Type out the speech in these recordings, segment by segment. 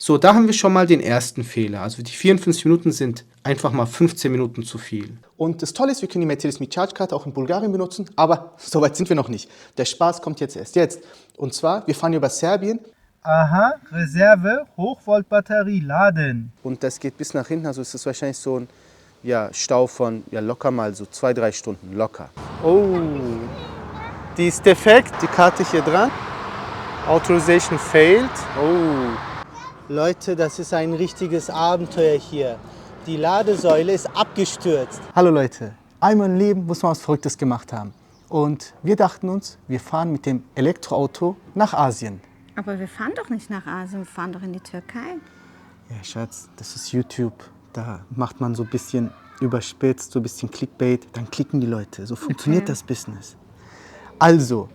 So, da haben wir schon mal den ersten Fehler. Also die 54 Minuten sind einfach mal 15 Minuten zu viel. Und das Tolle ist, wir können die Mercedes mit Charge-Karte auch in Bulgarien benutzen, aber so weit sind wir noch nicht. Der Spaß kommt jetzt erst jetzt. Und zwar, wir fahren über Serbien. Aha, Reserve, Hochvoltbatterie laden. Und das geht bis nach hinten, also es ist wahrscheinlich so ein Stau von locker mal so 2-3 Stunden, locker. Oh, die ist defekt, die Karte hier dran. Authorization failed. Oh. Leute, das ist ein richtiges Abenteuer hier. Die Ladesäule ist abgestürzt. Hallo Leute, einmal im Leben muss man was Verrücktes gemacht haben. Und wir dachten uns, wir fahren mit dem Elektroauto nach Asien. Aber wir fahren doch nicht nach Asien, wir fahren doch in die Türkei. Ja, Schatz, das ist YouTube. Da macht man so ein bisschen überspitzt, so ein bisschen Clickbait. Dann klicken die Leute. So funktioniert das Business. Also,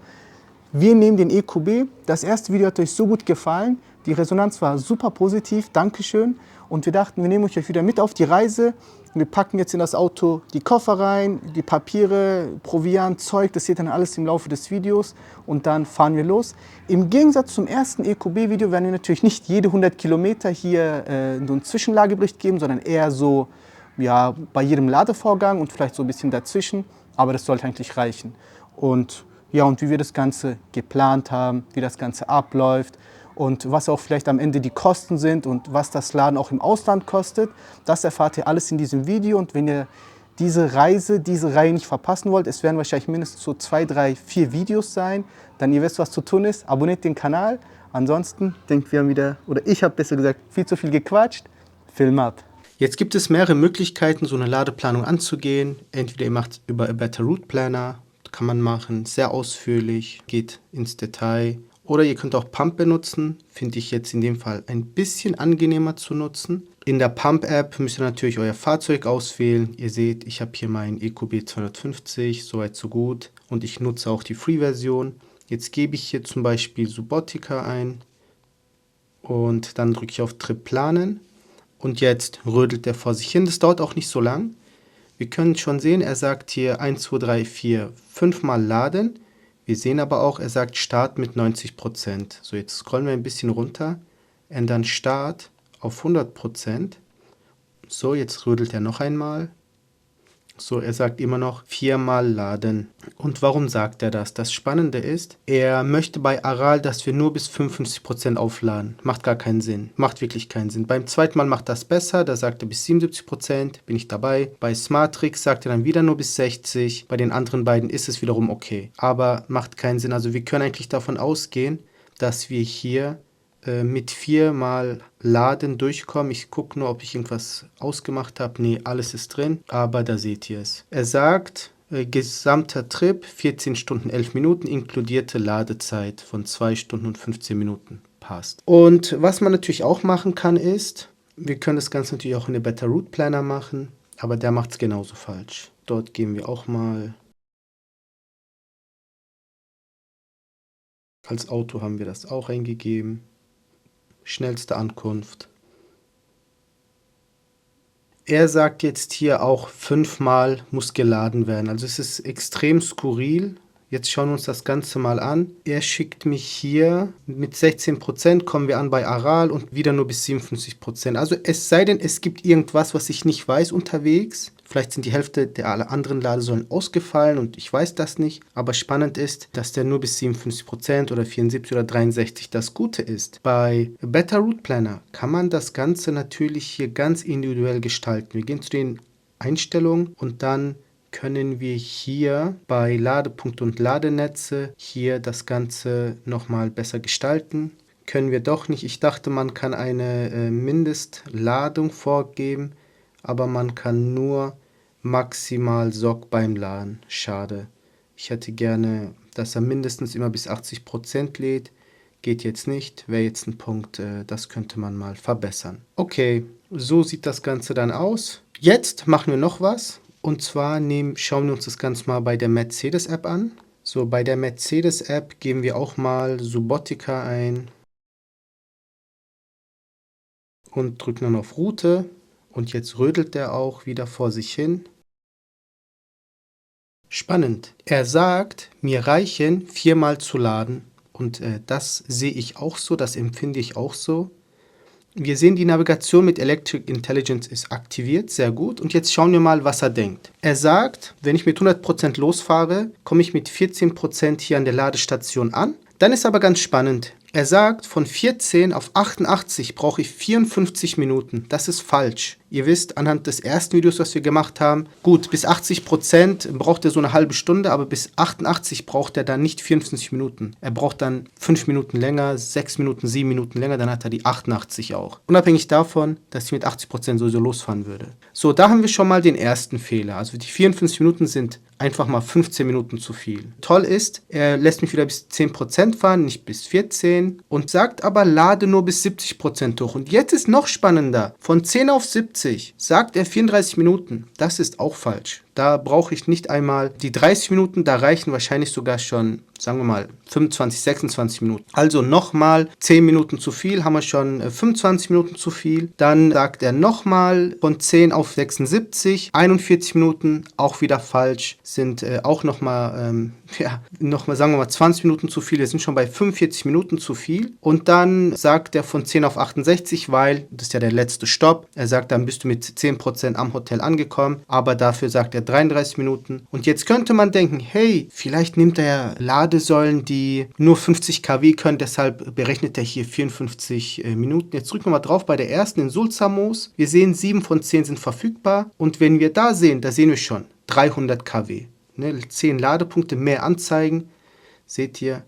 wir nehmen den EQB. Das erste Video hat euch so gut gefallen. Die Resonanz war super positiv. Dankeschön. Und wir dachten, wir nehmen euch wieder mit auf die Reise. Wir packen jetzt in das Auto die Koffer rein, die Papiere, Proviant, Zeug. Das seht ihr dann alles im Laufe des Videos. Und dann fahren wir los. Im Gegensatz zum ersten EQB-Video werden wir natürlich nicht jede 100 Kilometer hier so einen Zwischenlagebericht geben, sondern eher so bei jedem Ladevorgang und vielleicht so ein bisschen dazwischen. Aber das sollte eigentlich reichen. Und wie wir das Ganze geplant haben, wie das Ganze abläuft und was auch vielleicht am Ende die Kosten sind und was das Laden auch im Ausland kostet, das erfahrt ihr alles in diesem Video. Und wenn ihr diese Reihe nicht verpassen wollt, es werden wahrscheinlich mindestens so 2, 3, 4 Videos sein, dann ihr wisst, was zu tun ist. Abonniert den Kanal. Ansonsten denkt wir haben wieder, oder ich habe besser gesagt, viel zu viel gequatscht. Film ab. Jetzt gibt es mehrere Möglichkeiten, so eine Ladeplanung anzugehen. Entweder ihr macht über A Better Route Planner, kann man machen, sehr ausführlich, geht ins Detail. Oder ihr könnt auch Pump benutzen, finde ich jetzt in dem Fall ein bisschen angenehmer zu nutzen. In der Pump-App müsst ihr natürlich euer Fahrzeug auswählen. Ihr seht, ich habe hier meinen EQB 250, soweit so gut. Und ich nutze auch die Free-Version. Jetzt gebe ich hier zum Beispiel Subotica ein und dann drücke ich auf Trip planen. Und jetzt rödelt er vor sich hin. Das dauert auch nicht so lang. Wir können schon sehen, er sagt hier 1, 2, 3, 4, 5 Mal laden. Wir sehen aber auch, er sagt Start mit 90%. So, jetzt scrollen wir ein bisschen runter, ändern Start auf 100%. So, jetzt rödelt er noch einmal. So, er sagt immer noch 4 Mal laden. Und warum sagt er das? Das Spannende ist, er möchte bei Aral, dass wir nur bis 55% aufladen. Macht gar keinen Sinn. Macht wirklich keinen Sinn. Beim zweiten Mal macht das besser. Da sagt er bis 77%. Bin ich dabei. Bei Smartrix sagt er dann wieder nur bis 60%. Bei den anderen beiden ist es wiederum okay. Aber macht keinen Sinn. Also wir können eigentlich davon ausgehen, dass wir hier mit 4 Mal Laden durchkommen. Ich gucke nur, ob ich irgendwas ausgemacht habe. Nee, alles ist drin, aber da seht ihr es. Er sagt, gesamter Trip 14 Stunden 11 Minuten, inkludierte Ladezeit von 2 Stunden und 15 Minuten. Passt. Und was man natürlich auch machen kann ist, wir können das Ganze natürlich auch in der Better Route Planner machen, aber der macht es genauso falsch. Dort gehen wir auch mal. Als Auto haben wir das auch eingegeben. Schnellste Ankunft. Er sagt jetzt hier auch 5 Mal muss geladen werden. Also es ist extrem skurril. Jetzt schauen wir uns das Ganze mal an. Er schickt mich hier mit 16%, kommen wir an bei Aral und wieder nur bis 57%. Also es sei denn, es gibt irgendwas, was ich nicht weiß unterwegs. Vielleicht sind die Hälfte der anderen Ladesäulen ausgefallen und ich weiß das nicht. Aber spannend ist, dass der nur bis 57% oder 74 oder 63 das Gute ist. Bei Better Route Planner kann man das Ganze natürlich hier ganz individuell gestalten. Wir gehen zu den Einstellungen und dann können wir hier bei Ladepunkte und Ladenetze hier das Ganze nochmal besser gestalten. Können wir doch nicht. Ich dachte, man kann eine Mindestladung vorgeben, aber man kann nur maximal SOC beim Laden. Schade. Ich hätte gerne, dass er mindestens immer bis 80% lädt. Geht jetzt nicht. Wäre jetzt ein Punkt, das könnte man mal verbessern. Okay, so sieht das Ganze dann aus. Jetzt machen wir noch was. Und zwar schauen wir uns das Ganze mal bei der Mercedes-App an. So, bei der Mercedes-App geben wir auch mal Subotica ein und drücken dann auf Route. Und jetzt rödelt der auch wieder vor sich hin. Spannend. Er sagt, mir reichen 4 Mal zu laden. Und das sehe ich auch so, das empfinde ich auch so. Wir sehen, die Navigation mit Electric Intelligence ist aktiviert, sehr gut. Und jetzt schauen wir mal, was er denkt. Er sagt, wenn ich mit 100% losfahre, komme ich mit 14% hier an der Ladestation an. Dann ist aber ganz spannend. Er sagt, von 14 auf 88 brauche ich 54 Minuten. Das ist falsch. Ihr wisst, anhand des ersten Videos, was wir gemacht haben, gut, bis 80% braucht er so eine halbe Stunde, aber bis 88 braucht er dann nicht 54 Minuten. Er braucht dann 5 Minuten länger, 6 Minuten, 7 Minuten länger, dann hat er die 88 auch. Unabhängig davon, dass ich mit 80% sowieso losfahren würde. So, da haben wir schon mal den ersten Fehler. Also die 54 Minuten sind einfach mal 15 Minuten zu viel. Toll ist, er lässt mich wieder bis 10% fahren, nicht bis 14 und sagt aber, lade nur bis 70% hoch. Und jetzt ist noch spannender. Von 10 auf 70 sagt er 34 Minuten. Das ist auch falsch. Da brauche ich nicht einmal die 30 Minuten, da reichen wahrscheinlich sogar schon, sagen wir mal, 25, 26 Minuten. Also nochmal 10 Minuten zu viel, haben wir schon 25 Minuten zu viel. Dann sagt er nochmal von 10 auf 76, 41 Minuten, auch wieder falsch, sind auch nochmal, sagen wir mal 20 Minuten zu viel. Wir sind schon bei 45 Minuten zu viel. Und dann sagt er von 10 auf 68, weil, das ist ja der letzte Stopp, er sagt, dann bist du mit 10% am Hotel angekommen, aber dafür sagt er 33 Minuten. Und jetzt könnte man denken, hey, vielleicht nimmt er Ladesäulen, die nur 50 kW können, deshalb berechnet er hier 54 Minuten. Jetzt drücken wir mal drauf bei der ersten in Sulzamos. Wir sehen, 7 von 10 sind verfügbar. Und wenn wir da sehen wir schon 300 kW. 10 Ladepunkte mehr anzeigen. Seht ihr?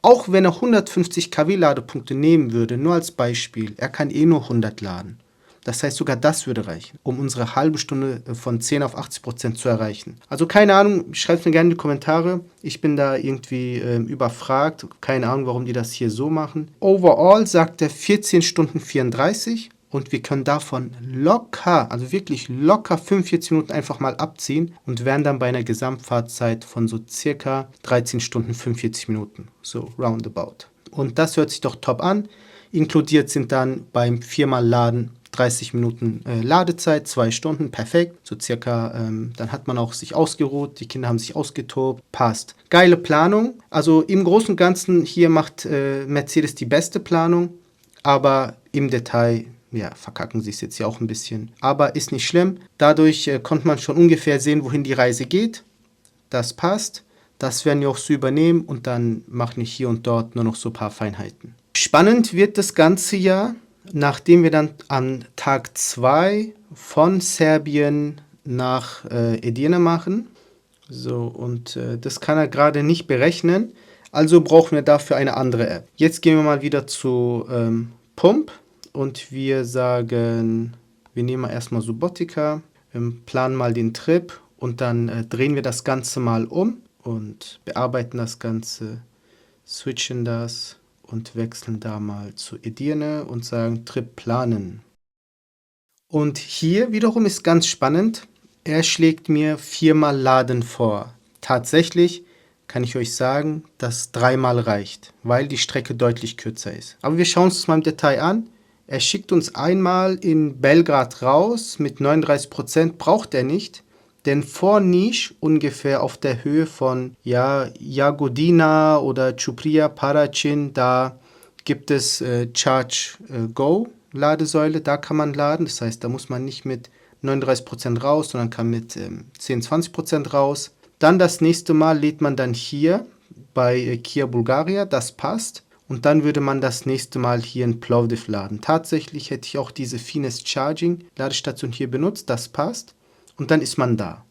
Auch wenn er 150 kW Ladepunkte nehmen würde, nur als Beispiel, er kann eh nur 100 laden. Das heißt, sogar das würde reichen, um unsere halbe Stunde von 10 auf 80% zu erreichen. Also keine Ahnung, schreibt mir gerne in die Kommentare. Ich bin da irgendwie überfragt. Keine Ahnung, warum die das hier so machen. Overall sagt er 14 Stunden 34 und wir können davon locker, also wirklich locker 45 Minuten einfach mal abziehen und wären dann bei einer Gesamtfahrzeit von so circa 13 Stunden 45 Minuten. So roundabout. Und das hört sich doch top an. Inkludiert sind dann beim 4-mal Laden 30 Minuten Ladezeit, 2 Stunden, perfekt. So circa, dann hat man auch sich ausgeruht, die Kinder haben sich ausgetobt, passt. Geile Planung. Also im Großen und Ganzen hier macht Mercedes die beste Planung, aber im Detail, ja, verkacken sie es jetzt ja auch ein bisschen. Aber ist nicht schlimm. Dadurch konnte man schon ungefähr sehen, wohin die Reise geht. Das passt. Das werden wir auch so übernehmen und dann mache ich hier und dort nur noch so ein paar Feinheiten. Spannend wird das ganze Jahr, nachdem wir dann an Tag 2 von Serbien nach Edirne machen. So, und das kann er gerade nicht berechnen. Also brauchen wir dafür eine andere App. Jetzt gehen wir mal wieder zu Pump und wir sagen, wir nehmen mal erstmal Subotica, planen mal den Trip und dann drehen wir das Ganze mal um und bearbeiten das Ganze, switchen das und wechseln da mal zu Edirne und sagen Trip planen. Und hier wiederum ist ganz spannend, er schlägt mir 4-mal Laden vor. Tatsächlich kann ich euch sagen, dass 3-mal reicht, weil die Strecke deutlich kürzer ist. Aber wir schauen uns das mal im Detail an. Er schickt uns einmal in Belgrad raus mit 39%, braucht er nicht. Denn vor Niš, ungefähr auf der Höhe von Jagodina oder Ćuprija, Paraćin, da gibt es Charge Go Ladesäule, da kann man laden. Das heißt, da muss man nicht mit 39% raus, sondern kann mit 10-20% raus. Dann das nächste Mal lädt man dann hier bei Kia Bulgaria, das passt. Und dann würde man das nächste Mal hier in Plovdiv laden. Tatsächlich hätte ich auch diese Finest Charging Ladestation hier benutzt, das passt. Und dann ist man da.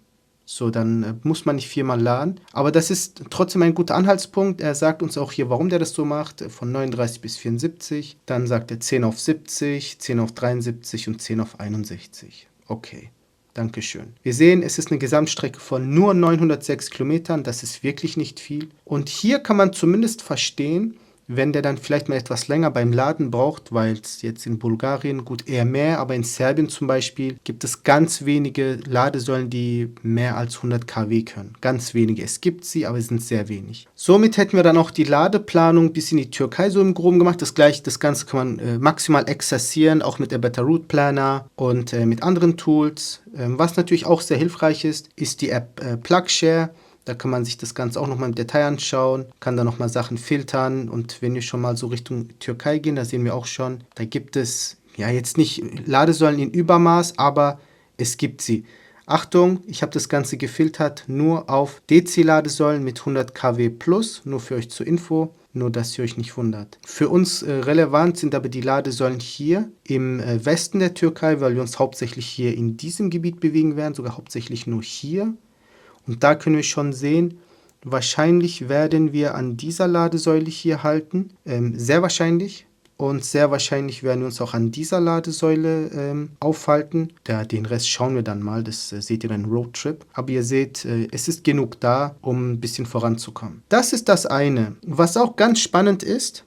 So, dann muss man nicht 4-mal laden. Aber das ist trotzdem ein guter Anhaltspunkt. Er sagt uns auch hier, warum der das so macht. Von 39 bis 74. Dann sagt er 10 auf 70, 10 auf 73 und 10 auf 61. Okay, Dankeschön. Wir sehen, es ist eine Gesamtstrecke von nur 906 Kilometern. Das ist wirklich nicht viel. Und hier kann man zumindest verstehen, wenn der dann vielleicht mal etwas länger beim Laden braucht, weil es jetzt in Bulgarien, gut eher mehr, aber in Serbien zum Beispiel gibt es ganz wenige Ladesäulen, die mehr als 100 kW können. Ganz wenige. Es gibt sie, aber es sind sehr wenig. Somit hätten wir dann auch die Ladeplanung bis in die Türkei so im Groben gemacht. Das Ganze kann man maximal exerzieren, auch mit der Better Route Planner und mit anderen Tools. Was natürlich auch sehr hilfreich ist, ist die App PlugShare. Da kann man sich das Ganze auch nochmal im Detail anschauen, kann da nochmal Sachen filtern und wenn wir schon mal so Richtung Türkei gehen, da sehen wir auch schon, da gibt es ja, jetzt nicht Ladesäulen in Übermaß, aber es gibt sie. Achtung, ich habe das Ganze gefiltert nur auf DC-Ladesäulen mit 100 kW plus, nur für euch zur Info, nur dass ihr euch nicht wundert. Für uns relevant sind aber die Ladesäulen hier im Westen der Türkei, weil wir uns hauptsächlich hier in diesem Gebiet bewegen werden, sogar hauptsächlich nur hier. Und da können wir schon sehen, wahrscheinlich werden wir an dieser Ladesäule hier halten, sehr wahrscheinlich. Und sehr wahrscheinlich werden wir uns auch an dieser Ladesäule aufhalten. Den Rest schauen wir dann mal, das seht ihr in Roadtrip. Aber ihr seht, es ist genug da, um ein bisschen voranzukommen. Das ist das eine. Was auch ganz spannend ist,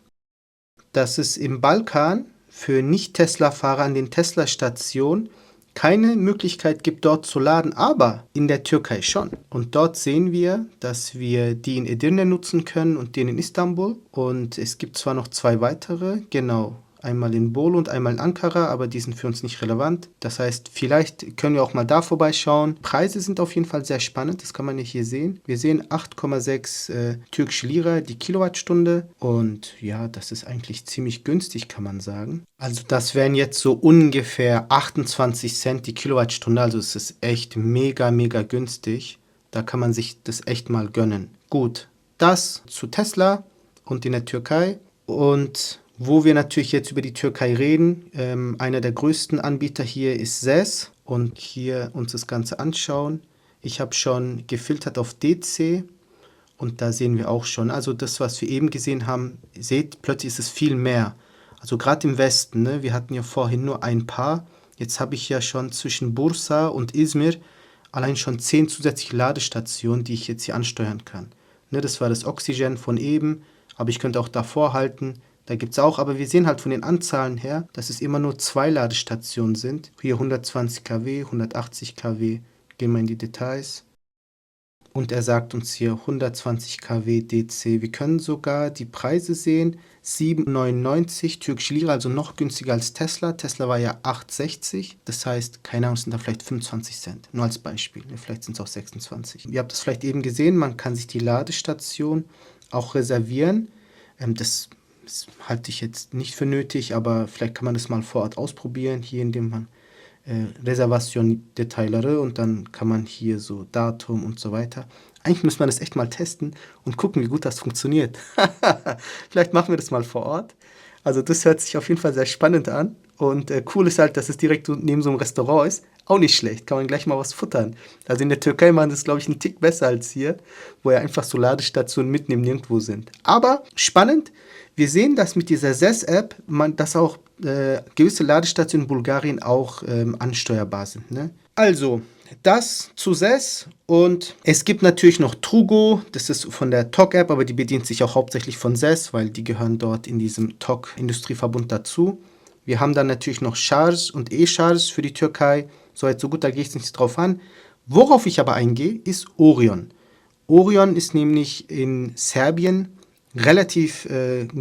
dass es im Balkan für Nicht-Tesla-Fahrer an den Tesla-Stationen keine Möglichkeit gibt, dort zu laden, aber in der Türkei schon. Und dort sehen wir, dass wir die in Edirne nutzen können und den in Istanbul. Und es gibt zwar noch 2 weitere, genau, einmal in Bolu und einmal in Ankara, aber die sind für uns nicht relevant. Das heißt, vielleicht können wir auch mal da vorbeischauen. Preise sind auf jeden Fall sehr spannend, das kann man ja hier sehen. Wir sehen 8,6 türkische Lira die Kilowattstunde und ja, das ist eigentlich ziemlich günstig, kann man sagen. Also das wären jetzt so ungefähr 28 Cent die Kilowattstunde, also es ist echt mega, mega günstig. Da kann man sich das echt mal gönnen. Gut, das zu Tesla und in der Türkei. Und wo wir natürlich jetzt über die Türkei reden, einer der größten Anbieter hier ist SES und hier uns das Ganze anschauen. Ich habe schon gefiltert auf DC und da sehen wir auch schon, also das, was wir eben gesehen haben, seht, plötzlich ist es viel mehr. Also gerade im Westen, ne, wir hatten ja vorhin nur ein paar, jetzt habe ich ja schon zwischen Bursa und Izmir allein schon 10 zusätzliche Ladestationen, die ich jetzt hier ansteuern kann. Ne, das war das Oxygen von eben, aber ich könnte auch davor halten. Da gibt es auch, aber wir sehen halt von den Anzahlen her, dass es immer nur 2 Ladestationen sind. Hier 120 kW, 180 kW, gehen wir in die Details. Und er sagt uns hier 120 kW DC. Wir können sogar die Preise sehen, 7,99 türkische Lira, also noch günstiger als Tesla. Tesla war ja 8,60, das heißt, keine Ahnung, sind da vielleicht 25 Cent, nur als Beispiel. Vielleicht sind es auch 26. Ihr habt das vielleicht eben gesehen, man kann sich die Ladestation auch reservieren. Das halte ich jetzt nicht für nötig, aber vielleicht kann man das mal vor Ort ausprobieren, hier indem man Reservation Detaillere und dann kann man hier so Datum und so weiter. Eigentlich muss man das echt mal testen und gucken, wie gut das funktioniert. Vielleicht machen wir das mal vor Ort. Also das hört sich auf jeden Fall sehr spannend an und cool ist halt, dass es direkt neben so einem Restaurant ist. Auch nicht schlecht, kann man gleich mal was futtern. Also in der Türkei machen das, glaube ich, einen Tick besser als hier, wo ja einfach so Ladestationen mitten im Nirgendwo sind. Aber spannend, wir sehen, dass mit dieser SES-App, dass auch gewisse Ladestationen in Bulgarien auch ansteuerbar sind. Ne? Also, das zu SES und es gibt natürlich noch Trugo, das ist von der TOG-App, aber die bedient sich auch hauptsächlich von SES, weil die gehören dort in diesem TOG-Industrieverbund dazu. Wir haben dann natürlich noch Charge und E-Charge für die Türkei. So weit, so gut, da gehe ich jetzt nicht drauf an. Worauf ich aber eingehe, ist Orion. Orion ist nämlich in Serbien relativ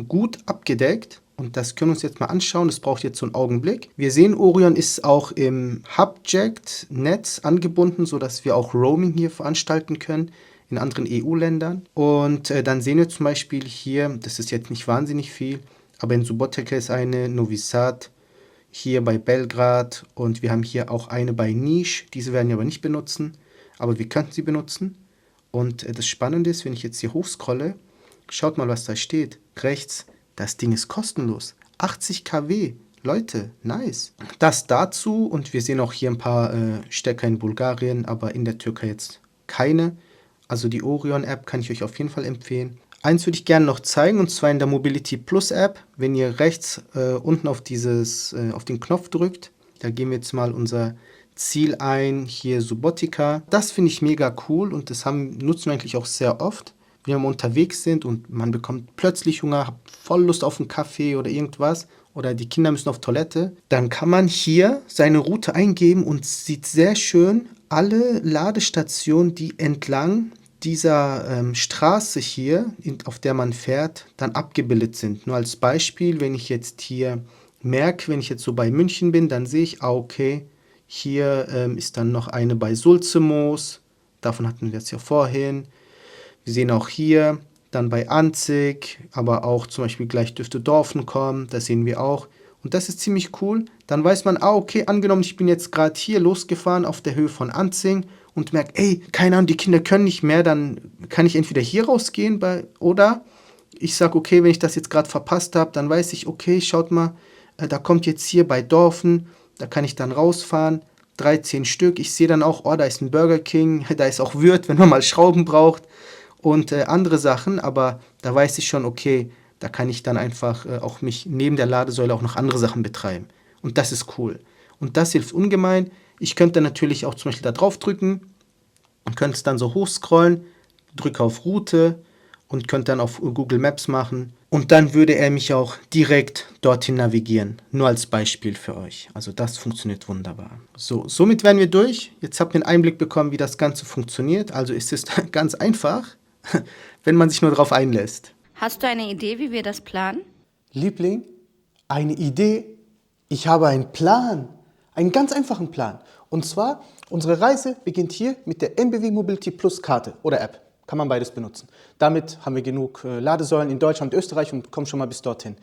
gut abgedeckt. Und das können wir uns jetzt mal anschauen. Das braucht jetzt so einen Augenblick. Wir sehen, Orion ist auch im Hubject-Netz angebunden, sodass wir auch Roaming hier veranstalten können in anderen EU-Ländern. Und dann sehen wir zum Beispiel hier, das ist jetzt nicht wahnsinnig viel, aber in Subotica ist eine, Novi Sad, hier bei Belgrad und wir haben hier auch eine bei Niš. Diese werden wir aber nicht benutzen, aber wir könnten sie benutzen. Und das Spannende ist, wenn ich jetzt hier hochscrolle, schaut mal, was da steht. Rechts, das Ding ist kostenlos. 80 kW. Leute, nice. Das dazu und wir sehen auch hier ein paar Stecker in Bulgarien, aber in der Türkei jetzt keine. Also die Orion-App kann ich euch auf jeden Fall empfehlen. Eins würde ich gerne noch zeigen, und zwar in der Mobility Plus App. Wenn ihr rechts unten auf den Knopf drückt, da geben wir jetzt mal unser Ziel ein, hier Subotica. Das finde ich mega cool und das nutzen wir eigentlich auch sehr oft. Wenn wir unterwegs sind und man bekommt plötzlich Hunger, hat voll Lust auf einen Kaffee oder irgendwas oder die Kinder müssen auf Toilette, dann kann man hier seine Route eingeben und sieht sehr schön alle Ladestationen, die entlang dieser Straße hier, auf der man fährt, dann abgebildet sind. Nur als Beispiel, wenn ich jetzt hier merke, wenn ich jetzt so bei München bin, dann sehe ich, okay, hier ist dann noch eine bei Sulzemos, davon hatten wir jetzt ja vorhin. Wir sehen auch hier, dann bei Anzig, aber auch zum Beispiel gleich dürfte Dorfen kommen, das sehen wir auch. Und das ist ziemlich cool. Dann weiß man, okay, angenommen, ich bin jetzt gerade hier losgefahren auf der Höhe von Anzing und merke, ey, keine Ahnung, die Kinder können nicht mehr, dann kann ich entweder hier rausgehen oder ich sage, okay, wenn ich das jetzt gerade verpasst habe, dann weiß ich, okay, schaut mal, da kommt jetzt hier bei Dorfen, da kann ich dann rausfahren, 13 Stück. Ich sehe dann auch, oh, da ist ein Burger King, da ist auch Würth, wenn man mal Schrauben braucht und andere Sachen, aber da weiß ich schon, okay, da kann ich dann einfach auch mich neben der Ladesäule auch noch andere Sachen betreiben. Und das ist cool. Und das hilft ungemein. Ich könnte natürlich auch zum Beispiel da drauf drücken und könnte es dann so hochscrollen, drücke auf Route und könnte dann auf Google Maps machen. Und dann würde er mich auch direkt dorthin navigieren. Nur als Beispiel für euch. Also das funktioniert wunderbar. So, somit wären wir durch. Jetzt habt ihr einen Einblick bekommen, wie das Ganze funktioniert. Also ist es ganz einfach, wenn man sich nur darauf einlässt. Hast du eine Idee, wie wir das planen? Liebling, eine Idee? Ich habe einen Plan. Einen ganz einfachen Plan. Und zwar, unsere Reise beginnt hier mit der NBW Mobility Plus Karte oder App. Kann man beides benutzen. Damit haben wir genug Ladesäulen in Deutschland und Österreich und kommen schon mal bis dorthin.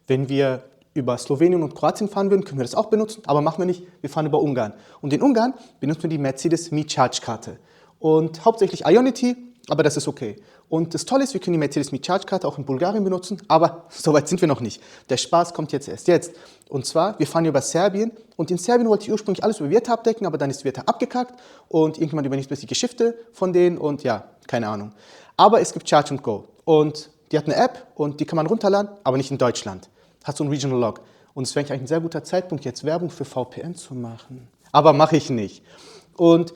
Wenn wir über Slowenien und Kroatien fahren würden, können wir das auch benutzen, aber machen wir nicht. Wir fahren über Ungarn. Und in Ungarn benutzen wir die Mercedes Me-Charge Karte. Und hauptsächlich Ionity, aber das ist okay. Und das Tolle ist, wir können die Mercedes Me-Charge Karte auch in Bulgarien benutzen, aber so weit sind wir noch nicht. Der Spaß kommt jetzt erst jetzt. Und zwar, wir fahren über Serbien und in Serbien wollte ich ursprünglich alles über Virta abdecken, aber dann ist Virta abgekackt und irgendjemand übernimmt die Geschäfte von denen und ja, keine Ahnung. Aber es gibt Charge & Go und die hat eine App und die kann man runterladen, aber nicht in Deutschland. Hat so einen Regional Log. Und es wäre eigentlich ein sehr guter Zeitpunkt, jetzt Werbung für VPN zu machen. Aber mache ich nicht. Und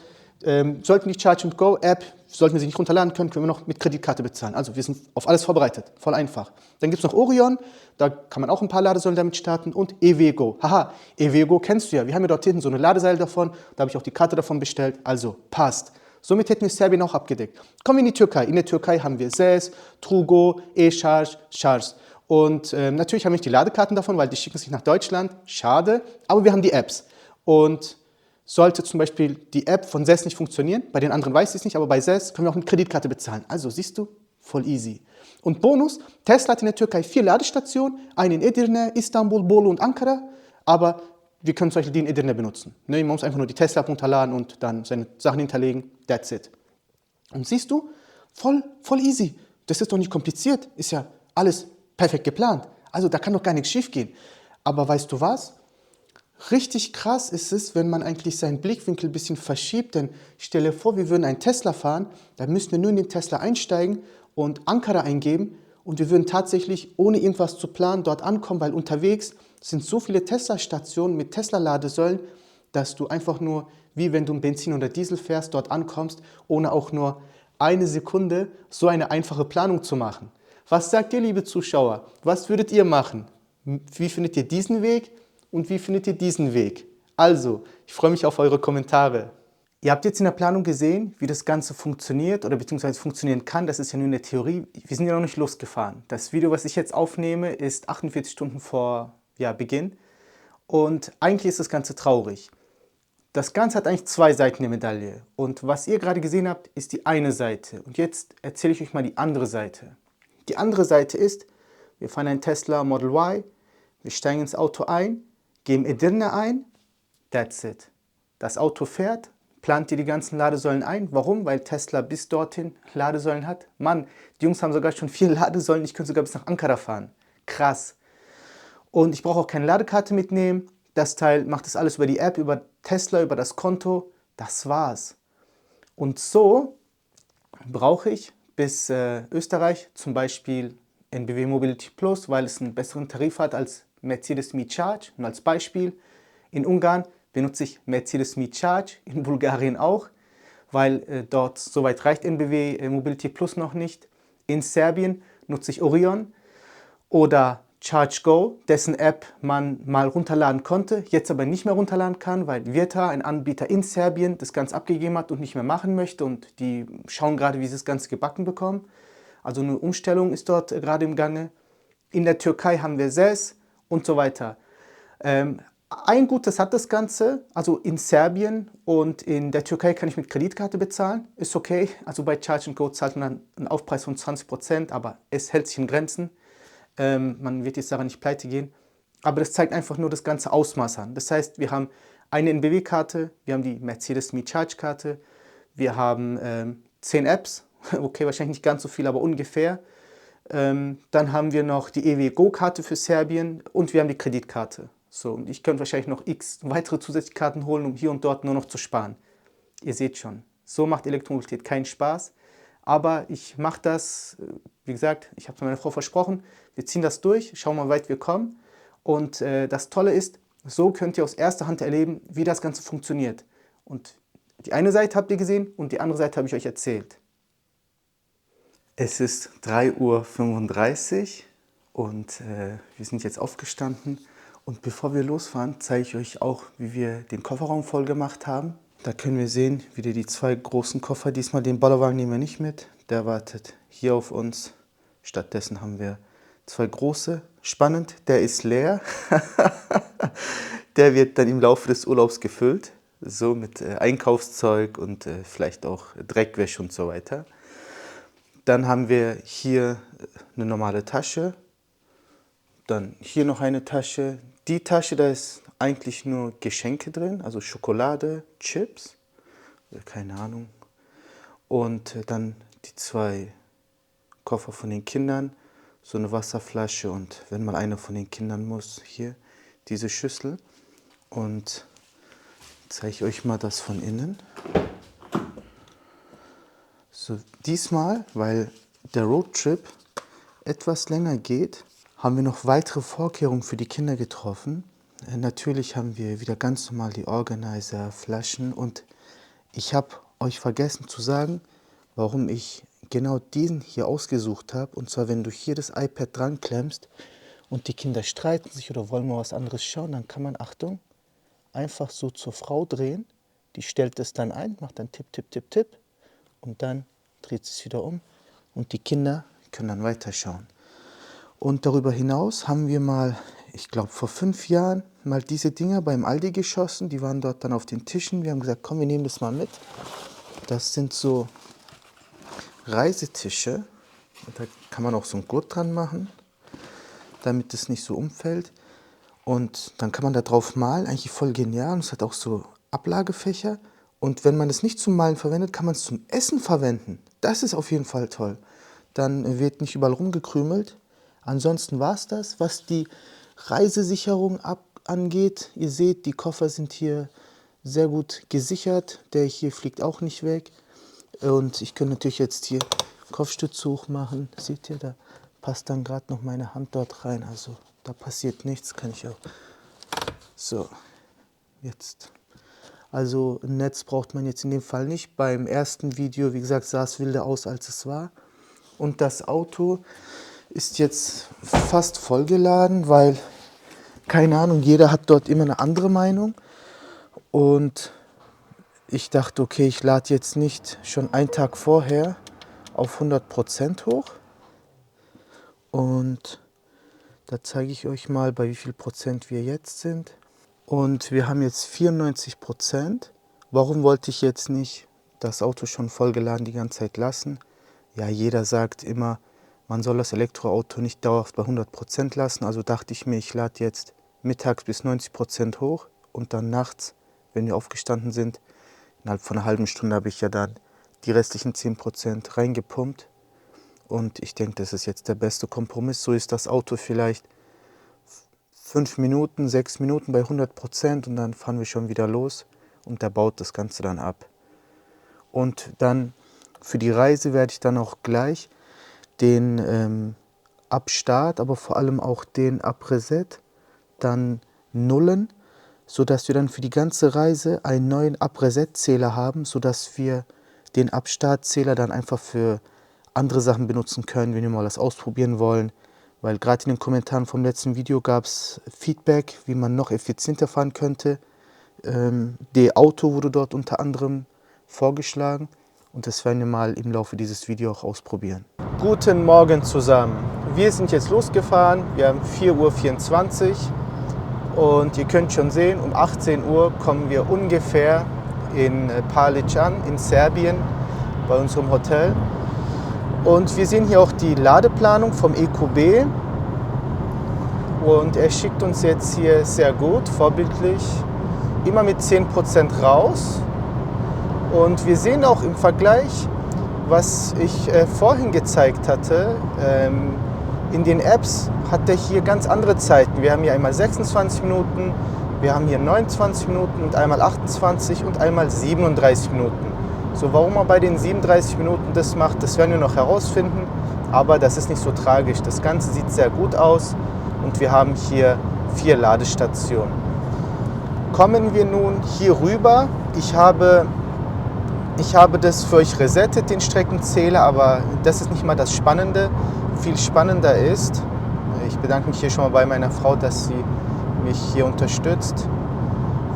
sollten die Charge & Go App, sollten wir sie nicht runterladen können, können wir noch mit Kreditkarte bezahlen. Also wir sind auf alles vorbereitet, voll einfach. Dann gibt es noch Orion, da kann man auch ein paar Ladesäulen damit starten und EWGO. Haha, EWGO kennst du ja, wir haben ja dort hinten so eine Ladesäule davon, da habe ich auch die Karte davon bestellt, also passt. Somit hätten wir Serbien auch abgedeckt. Kommen wir in die Türkei. In der Türkei haben wir SES, Trugo, E-Charge, Charge. Und natürlich haben wir nicht die Ladekarten davon, weil die schicken sich nach Deutschland. Schade, aber wir haben die Apps. Und sollte zum Beispiel die App von SES nicht funktionieren, bei den anderen weiß ich es nicht, aber bei SES können wir auch mit Kreditkarte bezahlen. Also siehst du, voll easy. Und Bonus, Tesla hat in der Türkei 4 Ladestationen, eine in Edirne, Istanbul, Bolu und Ankara, aber wir können zum Beispiel die in Edirne benutzen. Ne, man muss einfach nur die Tesla-App runterladen und dann seine Sachen hinterlegen, that's it. Und siehst du, voll easy. Das ist doch nicht kompliziert, ist ja alles perfekt geplant. Also da kann doch gar nichts schief gehen. Aber weißt du was? Richtig krass ist es, wenn man eigentlich seinen Blickwinkel ein bisschen verschiebt, denn stell dir vor, wir würden einen Tesla fahren, dann müssten wir nur in den Tesla einsteigen und Ankara eingeben und wir würden tatsächlich, ohne irgendwas zu planen, dort ankommen, weil unterwegs sind so viele Tesla-Stationen mit Tesla-Ladesäulen, dass du einfach nur, wie wenn du ein Benzin oder Diesel fährst, dort ankommst, ohne auch nur eine Sekunde so eine einfache Planung zu machen. Was sagt ihr, liebe Zuschauer? Was würdet ihr machen? Wie findet ihr diesen Weg? Und wie findet ihr diesen Weg? Also, ich freue mich auf eure Kommentare. Ihr habt jetzt in der Planung gesehen, wie das Ganze funktioniert oder beziehungsweise funktionieren kann. Das ist ja nur in der Theorie. Wir sind ja noch nicht losgefahren. Das Video, was ich jetzt aufnehme, ist 48 Stunden vor Beginn. Und eigentlich ist das Ganze traurig. Das Ganze hat eigentlich 2 Seiten der Medaille. Und was ihr gerade gesehen habt, ist die eine Seite. Und jetzt erzähle ich euch mal die andere Seite. Die andere Seite ist, wir fahren einen Tesla Model Y, wir steigen ins Auto ein, geben Edirne ein, that's it. Das Auto fährt, plant ihr die ganzen Ladesäulen ein. Warum? Weil Tesla bis dorthin Ladesäulen hat. Mann, die Jungs haben sogar schon 4 Ladesäulen, ich könnte sogar bis nach Ankara fahren. Krass. Und ich brauche auch keine Ladekarte mitnehmen. Das Teil macht das alles über die App, über Tesla, über das Konto. Das war's. Und so brauche ich bis Österreich zum Beispiel NBW Mobility Plus, weil es einen besseren Tarif hat als Mercedes Me-Charge. Und als Beispiel, in Ungarn benutze ich Mercedes Me-Charge, in Bulgarien auch, weil dort soweit reicht NBW Mobility Plus noch nicht. In Serbien nutze ich Orion oder ChargeGo, dessen App man mal runterladen konnte, jetzt aber nicht mehr runterladen kann, weil Virta, ein Anbieter in Serbien, das Ganze abgegeben hat und nicht mehr machen möchte und die schauen gerade, wie sie das Ganze gebacken bekommen. Also eine Umstellung ist dort gerade im Gange. In der Türkei haben wir SES und so weiter. Ein Gutes hat das Ganze, also in Serbien und in der Türkei kann ich mit Kreditkarte bezahlen, ist okay. Also bei Charge & Go zahlt man einen Aufpreis von 20%, aber es hält sich in Grenzen. Man wird jetzt daran nicht pleite gehen. Aber das zeigt einfach nur das ganze Ausmaß an. Das heißt, wir haben eine NBW-Karte, wir haben die Mercedes Me Charge-Karte, wir haben 10 Apps, okay, wahrscheinlich nicht ganz so viel, aber ungefähr. Dann haben wir noch die EW Go-Karte für Serbien und wir haben die Kreditkarte. So, und ich könnte wahrscheinlich noch x weitere zusätzliche Karten holen, um hier und dort nur noch zu sparen. Ihr seht schon, so macht Elektromobilität keinen Spaß. Aber ich mache das, wie gesagt, ich habe es meiner Frau versprochen, wir ziehen das durch, schauen mal, wie weit wir kommen. Und das Tolle ist, so könnt ihr aus erster Hand erleben, wie das Ganze funktioniert. Und die eine Seite habt ihr gesehen und die andere Seite habe ich euch erzählt. Es ist 3:35 Uhr und wir sind jetzt aufgestanden. Und bevor wir losfahren, zeige ich euch auch, wie wir den Kofferraum voll gemacht haben. Da können wir sehen, wieder die 2 großen Koffer. Diesmal den Bollerwagen nehmen wir nicht mit. Der wartet hier auf uns. Stattdessen haben wir 2 große. Spannend, der ist leer. Der wird dann im Laufe des Urlaubs gefüllt. So mit Einkaufszeug und vielleicht auch Dreckwäsche und so weiter. Dann haben wir hier eine normale Tasche. Dann hier noch eine Tasche. Die Tasche, da ist eigentlich nur Geschenke drin, also Schokolade, Chips, keine Ahnung. Und dann die 2 Koffer von den Kindern, so eine Wasserflasche und wenn mal einer von den Kindern muss, hier diese Schüssel. Und zeige ich euch mal das von innen. So, diesmal, weil der Roadtrip etwas länger geht, haben wir noch weitere Vorkehrungen für die Kinder getroffen. Natürlich haben wir wieder ganz normal die Organizer, Flaschen und ich habe euch vergessen zu sagen, warum ich genau diesen hier ausgesucht habe. Und zwar, wenn du hier das iPad dran klemmst und die Kinder streiten sich oder wollen mal was anderes schauen, dann kann man, Achtung, einfach so zur Frau drehen. Die stellt es dann ein, macht dann Tipp, Tipp, Tipp, Tipp und dann dreht es wieder um und die Kinder können dann weiterschauen. Und darüber hinaus haben wir mal, ich glaube vor 5 Jahren, mal diese Dinger beim Aldi geschossen. Die waren dort dann auf den Tischen. Wir haben gesagt, komm, wir nehmen das mal mit. Das sind so Reisetische. Da kann man auch so einen Gurt dran machen, damit es nicht so umfällt. Und dann kann man da drauf malen, eigentlich voll genial. Und es hat auch so Ablagefächer. Und wenn man es nicht zum Malen verwendet, kann man es zum Essen verwenden. Das ist auf jeden Fall toll. Dann wird nicht überall rumgekrümelt. Ansonsten war es das, was die Reisesicherung angeht. Ihr seht, die Koffer sind hier sehr gut gesichert. Der hier fliegt auch nicht weg. Und ich könnte natürlich jetzt hier Kopfstütze hoch machen. Seht ihr, da passt dann gerade noch meine Hand dort rein. Also da passiert nichts, kann ich auch. So, jetzt. Also ein Netz braucht man jetzt in dem Fall nicht. Beim ersten Video, wie gesagt, sah es wilder aus, als es war. Und das Auto ist jetzt fast vollgeladen, weil, keine Ahnung, jeder hat dort immer eine andere Meinung. Und ich dachte, okay, ich lade jetzt nicht schon einen Tag vorher auf 100% hoch. Und da zeige ich euch mal, bei wie viel Prozent wir jetzt sind. Und wir haben jetzt 94%. Warum wollte ich jetzt nicht das Auto schon vollgeladen die ganze Zeit lassen? Ja, jeder sagt immer, man soll das Elektroauto nicht dauerhaft bei 100% lassen. Also dachte ich mir, ich lade jetzt mittags bis 90% hoch und dann nachts, wenn wir aufgestanden sind, innerhalb von einer halben Stunde habe ich ja dann die restlichen 10% reingepumpt. Und ich denke, das ist jetzt der beste Kompromiss. So ist das Auto vielleicht 5 Minuten, 6 Minuten bei 100% und dann fahren wir schon wieder los und der baut das Ganze dann ab. Und dann für die Reise werde ich dann auch gleich den ab Start, aber vor allem auch den ab Reset dann nullen, sodass wir dann für die ganze Reise einen neuen Ab-Reset-Zähler haben, sodass wir den Ab-Start-Zähler dann einfach für andere Sachen benutzen können, wenn wir mal das ausprobieren wollen. Weil gerade in den Kommentaren vom letzten Video gab es Feedback, wie man noch effizienter fahren könnte. D-Auto wurde dort unter anderem vorgeschlagen und das werden wir mal im Laufe dieses Videos auch ausprobieren. Guten Morgen zusammen. Wir sind jetzt losgefahren, wir haben 4:24 Uhr und ihr könnt schon sehen, um 18 Uhr kommen wir ungefähr in Palić an, in Serbien, bei unserem Hotel. Und wir sehen hier auch die Ladeplanung vom EQB. Und er schickt uns jetzt hier sehr gut, vorbildlich, immer mit 10% raus. Und wir sehen auch im Vergleich, was ich vorhin gezeigt hatte, in den Apps hat er hier ganz andere Zeiten. Wir haben hier einmal 26 Minuten, wir haben hier 29 Minuten und einmal 28 und einmal 37 Minuten. So, warum er bei den 37 Minuten das macht, das werden wir noch herausfinden, aber das ist nicht so tragisch. Das Ganze sieht sehr gut aus und wir haben hier 4 Ladestationen. Kommen wir nun hier rüber. Ich habe das für euch resettet, den Streckenzähler, aber das ist nicht mal das Spannende. Viel spannender ist, ich bedanke mich hier schon mal bei meiner Frau, dass sie mich hier unterstützt.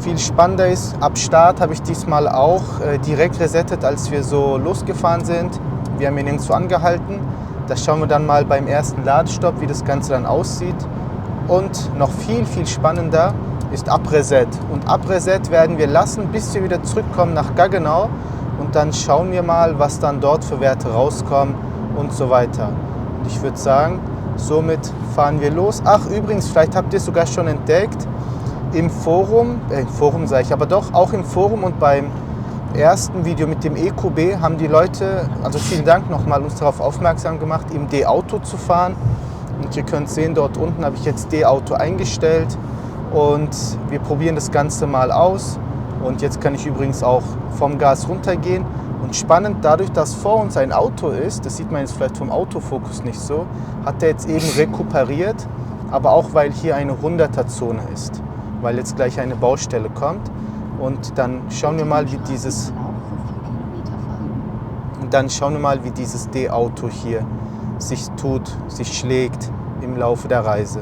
Viel spannender ist, ab Start habe ich diesmal auch direkt resettet, als wir so losgefahren sind. Wir haben hier nirgendwo angehalten. Das schauen wir dann mal beim ersten Ladestopp, wie das Ganze dann aussieht. Und noch viel, viel spannender ist Abreset. Und Abreset werden wir lassen, bis wir wieder zurückkommen nach Gaggenau. Und dann schauen wir mal, was dann dort für Werte rauskommen und so weiter. Und ich würde sagen, somit fahren wir los. Ach, übrigens, vielleicht habt ihr es sogar schon entdeckt, im Forum sage ich, aber doch auch im Forum und beim ersten Video mit dem EQB haben die Leute, also vielen Dank nochmal, uns darauf aufmerksam gemacht, im D-Auto zu fahren. Und ihr könnt sehen, dort unten habe ich jetzt D-Auto eingestellt und wir probieren das Ganze mal aus. Und jetzt kann ich übrigens auch vom Gas runtergehen. Und spannend, dadurch, dass vor uns ein Auto ist, das sieht man jetzt vielleicht vom Autofokus nicht so, hat er jetzt eben rekuperiert, aber auch weil hier eine 100er-Zone ist, weil jetzt gleich eine Baustelle kommt. Und dann schauen wir mal, wie dieses D-Auto hier sich schlägt im Laufe der Reise.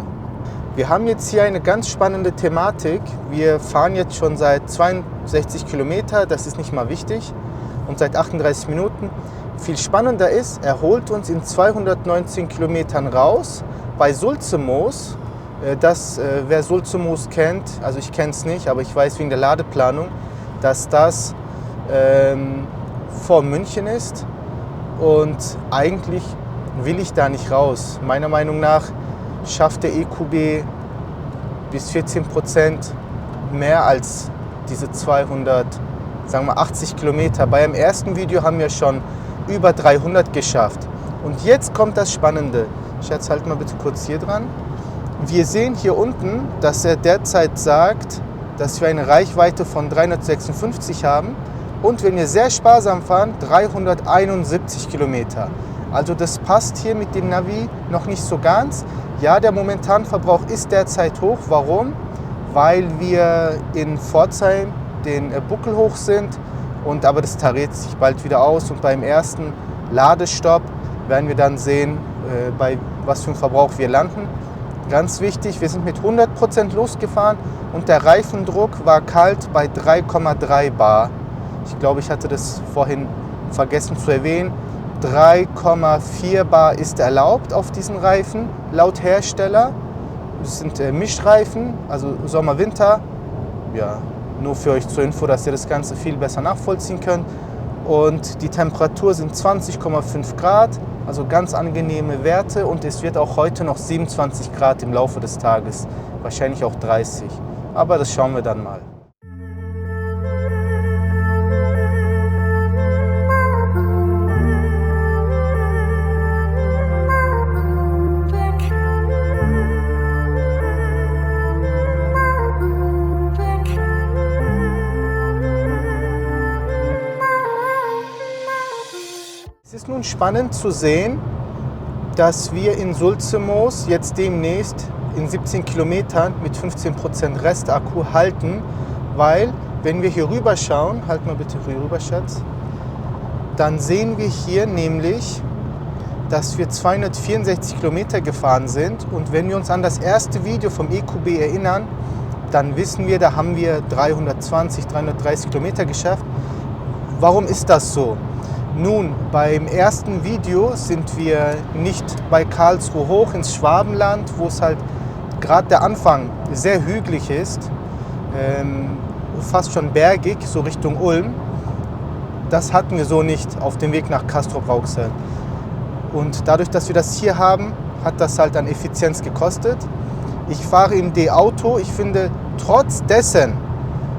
Wir haben jetzt hier eine ganz spannende Thematik. Wir fahren jetzt schon seit 62 Kilometer, das ist nicht mal wichtig, und seit 38 Minuten. Viel spannender ist, er holt uns in 219 Kilometern raus bei Sulzemoos. Wer Sulzemoos kennt, also ich kenne es nicht, aber ich weiß wegen der Ladeplanung, dass das vor München ist und eigentlich will ich da nicht raus. Meiner Meinung nach schafft der EQB bis 14% mehr als diese 280 Kilometer. Bei dem ersten Video haben wir schon über 300 geschafft. Und jetzt kommt das Spannende. Schatz, halt mal bitte kurz hier dran. Wir sehen hier unten, dass er derzeit sagt, dass wir eine Reichweite von 356 haben und wenn wir sehr sparsam fahren, 371 Kilometer. Also das passt hier mit dem Navi noch nicht so ganz. Ja, der momentane Verbrauch ist derzeit hoch. Warum? Weil wir in Pforzheim den Buckel hoch sind, aber das tariert sich bald wieder aus und beim ersten Ladestopp werden wir dann sehen, bei was für einem Verbrauch wir landen. Ganz wichtig, wir sind mit 100% losgefahren und der Reifendruck war kalt bei 3,3 Bar. Ich glaube, ich hatte das vorhin vergessen zu erwähnen. 3,4 Bar ist erlaubt auf diesen Reifen, laut Hersteller. Das sind Mischreifen, also Sommer, Winter. Ja, nur für euch zur Info, dass ihr das Ganze viel besser nachvollziehen könnt. Und die Temperatur sind 20,5 Grad, also ganz angenehme Werte. Und es wird auch heute noch 27 Grad im Laufe des Tages, wahrscheinlich auch 30. Aber das schauen wir dann mal. Es ist nun spannend zu sehen, dass wir in Sulzemoos jetzt demnächst in 17 Kilometern mit 15% Restakku halten, weil wenn wir hier rüber schauen, halt mal bitte hier rüber, Schatz, dann sehen wir hier nämlich, dass wir 264 Kilometer gefahren sind und wenn wir uns an das erste Video vom EQB erinnern, dann wissen wir, da haben wir 320, 330 Kilometer geschafft. Warum ist das so? Nun, beim ersten Video sind wir nicht bei Karlsruhe hoch ins Schwabenland, wo es halt gerade der Anfang sehr hügelig ist, fast schon bergig, so Richtung Ulm. Das hatten wir so nicht auf dem Weg nach Castrop-Rauxel. Und dadurch, dass wir das hier haben, hat das halt an Effizienz gekostet. Ich fahre im D-Auto. Ich finde, trotz dessen,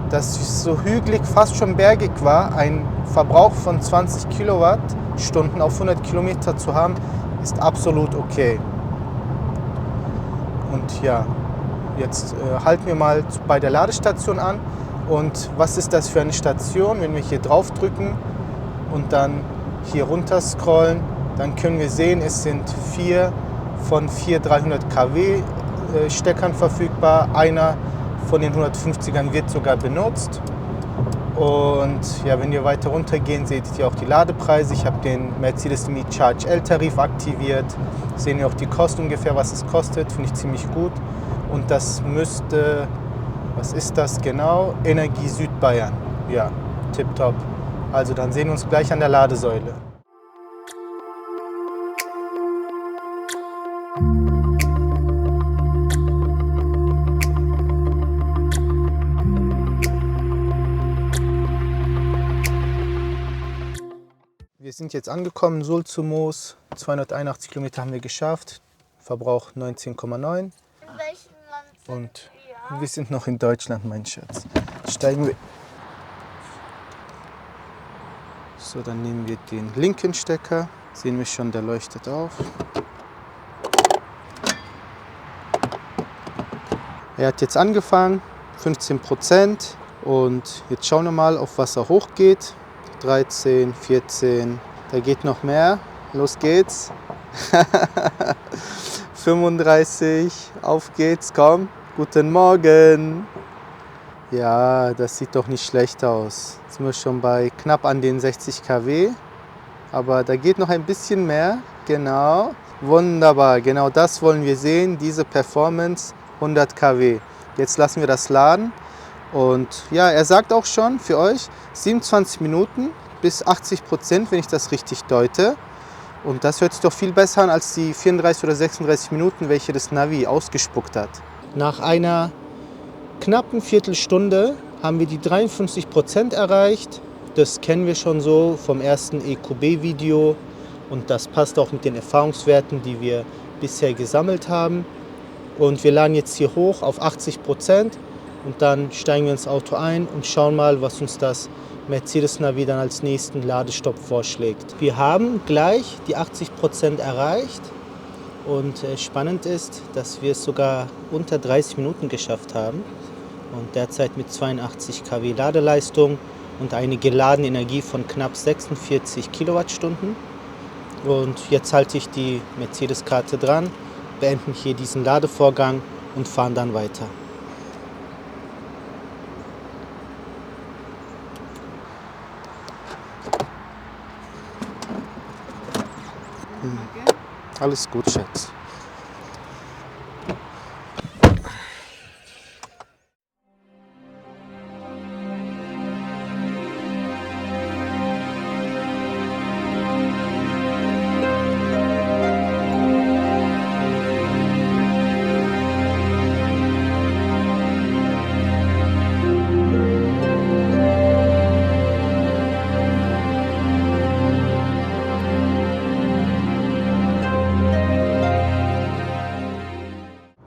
dass es so hügelig, fast schon bergig war, ein Verbrauch von 20 Kilowattstunden auf 100 Kilometer zu haben, ist absolut okay. Und ja, jetzt halten wir mal bei der Ladestation an. Und was ist das für eine Station? Wenn wir hier drauf drücken und dann hier runter scrollen, dann können wir sehen, es sind 4 von 4 300 kW Steckern verfügbar. Einer von den 150ern wird sogar benutzt. Und ja, wenn wir weiter runter gehen, seht ihr auch die Ladepreise. Ich habe den Mercedes Me Charge L-Tarif aktiviert. Sehen wir auch die Kosten ungefähr, was es kostet. Finde ich ziemlich gut. Und das müsste, was ist das genau? Energie Südbayern. Ja, tipptopp. Also dann sehen wir uns gleich an der Ladesäule. Wir sind jetzt angekommen, Sulz zu Moos. 281 Kilometer haben wir geschafft. Verbrauch 19,9. In welchem Land sind Und wir? wir sind noch in Deutschland, mein Schatz. Steigen wir. So, dann nehmen wir den linken Stecker. Sehen wir schon, der leuchtet auf. Er hat jetzt angefangen, 15%. Und jetzt schauen wir mal, auf was er hochgeht. 13, 14, da geht noch mehr. Los geht's. 35, auf geht's, komm. Guten Morgen. Ja, das sieht doch nicht schlecht aus. Jetzt sind wir schon bei knapp an den 60 kW. Aber da geht noch ein bisschen mehr. Genau. Wunderbar, genau das wollen wir sehen. Diese Performance, 100 kW. Jetzt lassen wir das laden. Und ja, er sagt auch schon für euch 27 Minuten bis 80%, wenn ich das richtig deute. Und das hört sich doch viel besser an als die 34 oder 36 Minuten, welche das Navi ausgespuckt hat. Nach einer knappen Viertelstunde haben wir die 53% erreicht. Das kennen wir schon so vom ersten EQB-Video. Und das passt auch mit den Erfahrungswerten, die wir bisher gesammelt haben. Und wir laden jetzt hier hoch auf 80%. Und dann steigen wir ins Auto ein und schauen mal, was uns das Mercedes-Navi dann als nächsten Ladestopp vorschlägt. Wir haben gleich die 80% erreicht und spannend ist, dass wir es sogar unter 30 Minuten geschafft haben und derzeit mit 82 kW Ladeleistung und eine geladene Energie von knapp 46 Kilowattstunden. Und jetzt halte ich die Mercedes-Karte dran, beenden hier diesen Ladevorgang und fahren dann weiter. Alles gut, Schatz.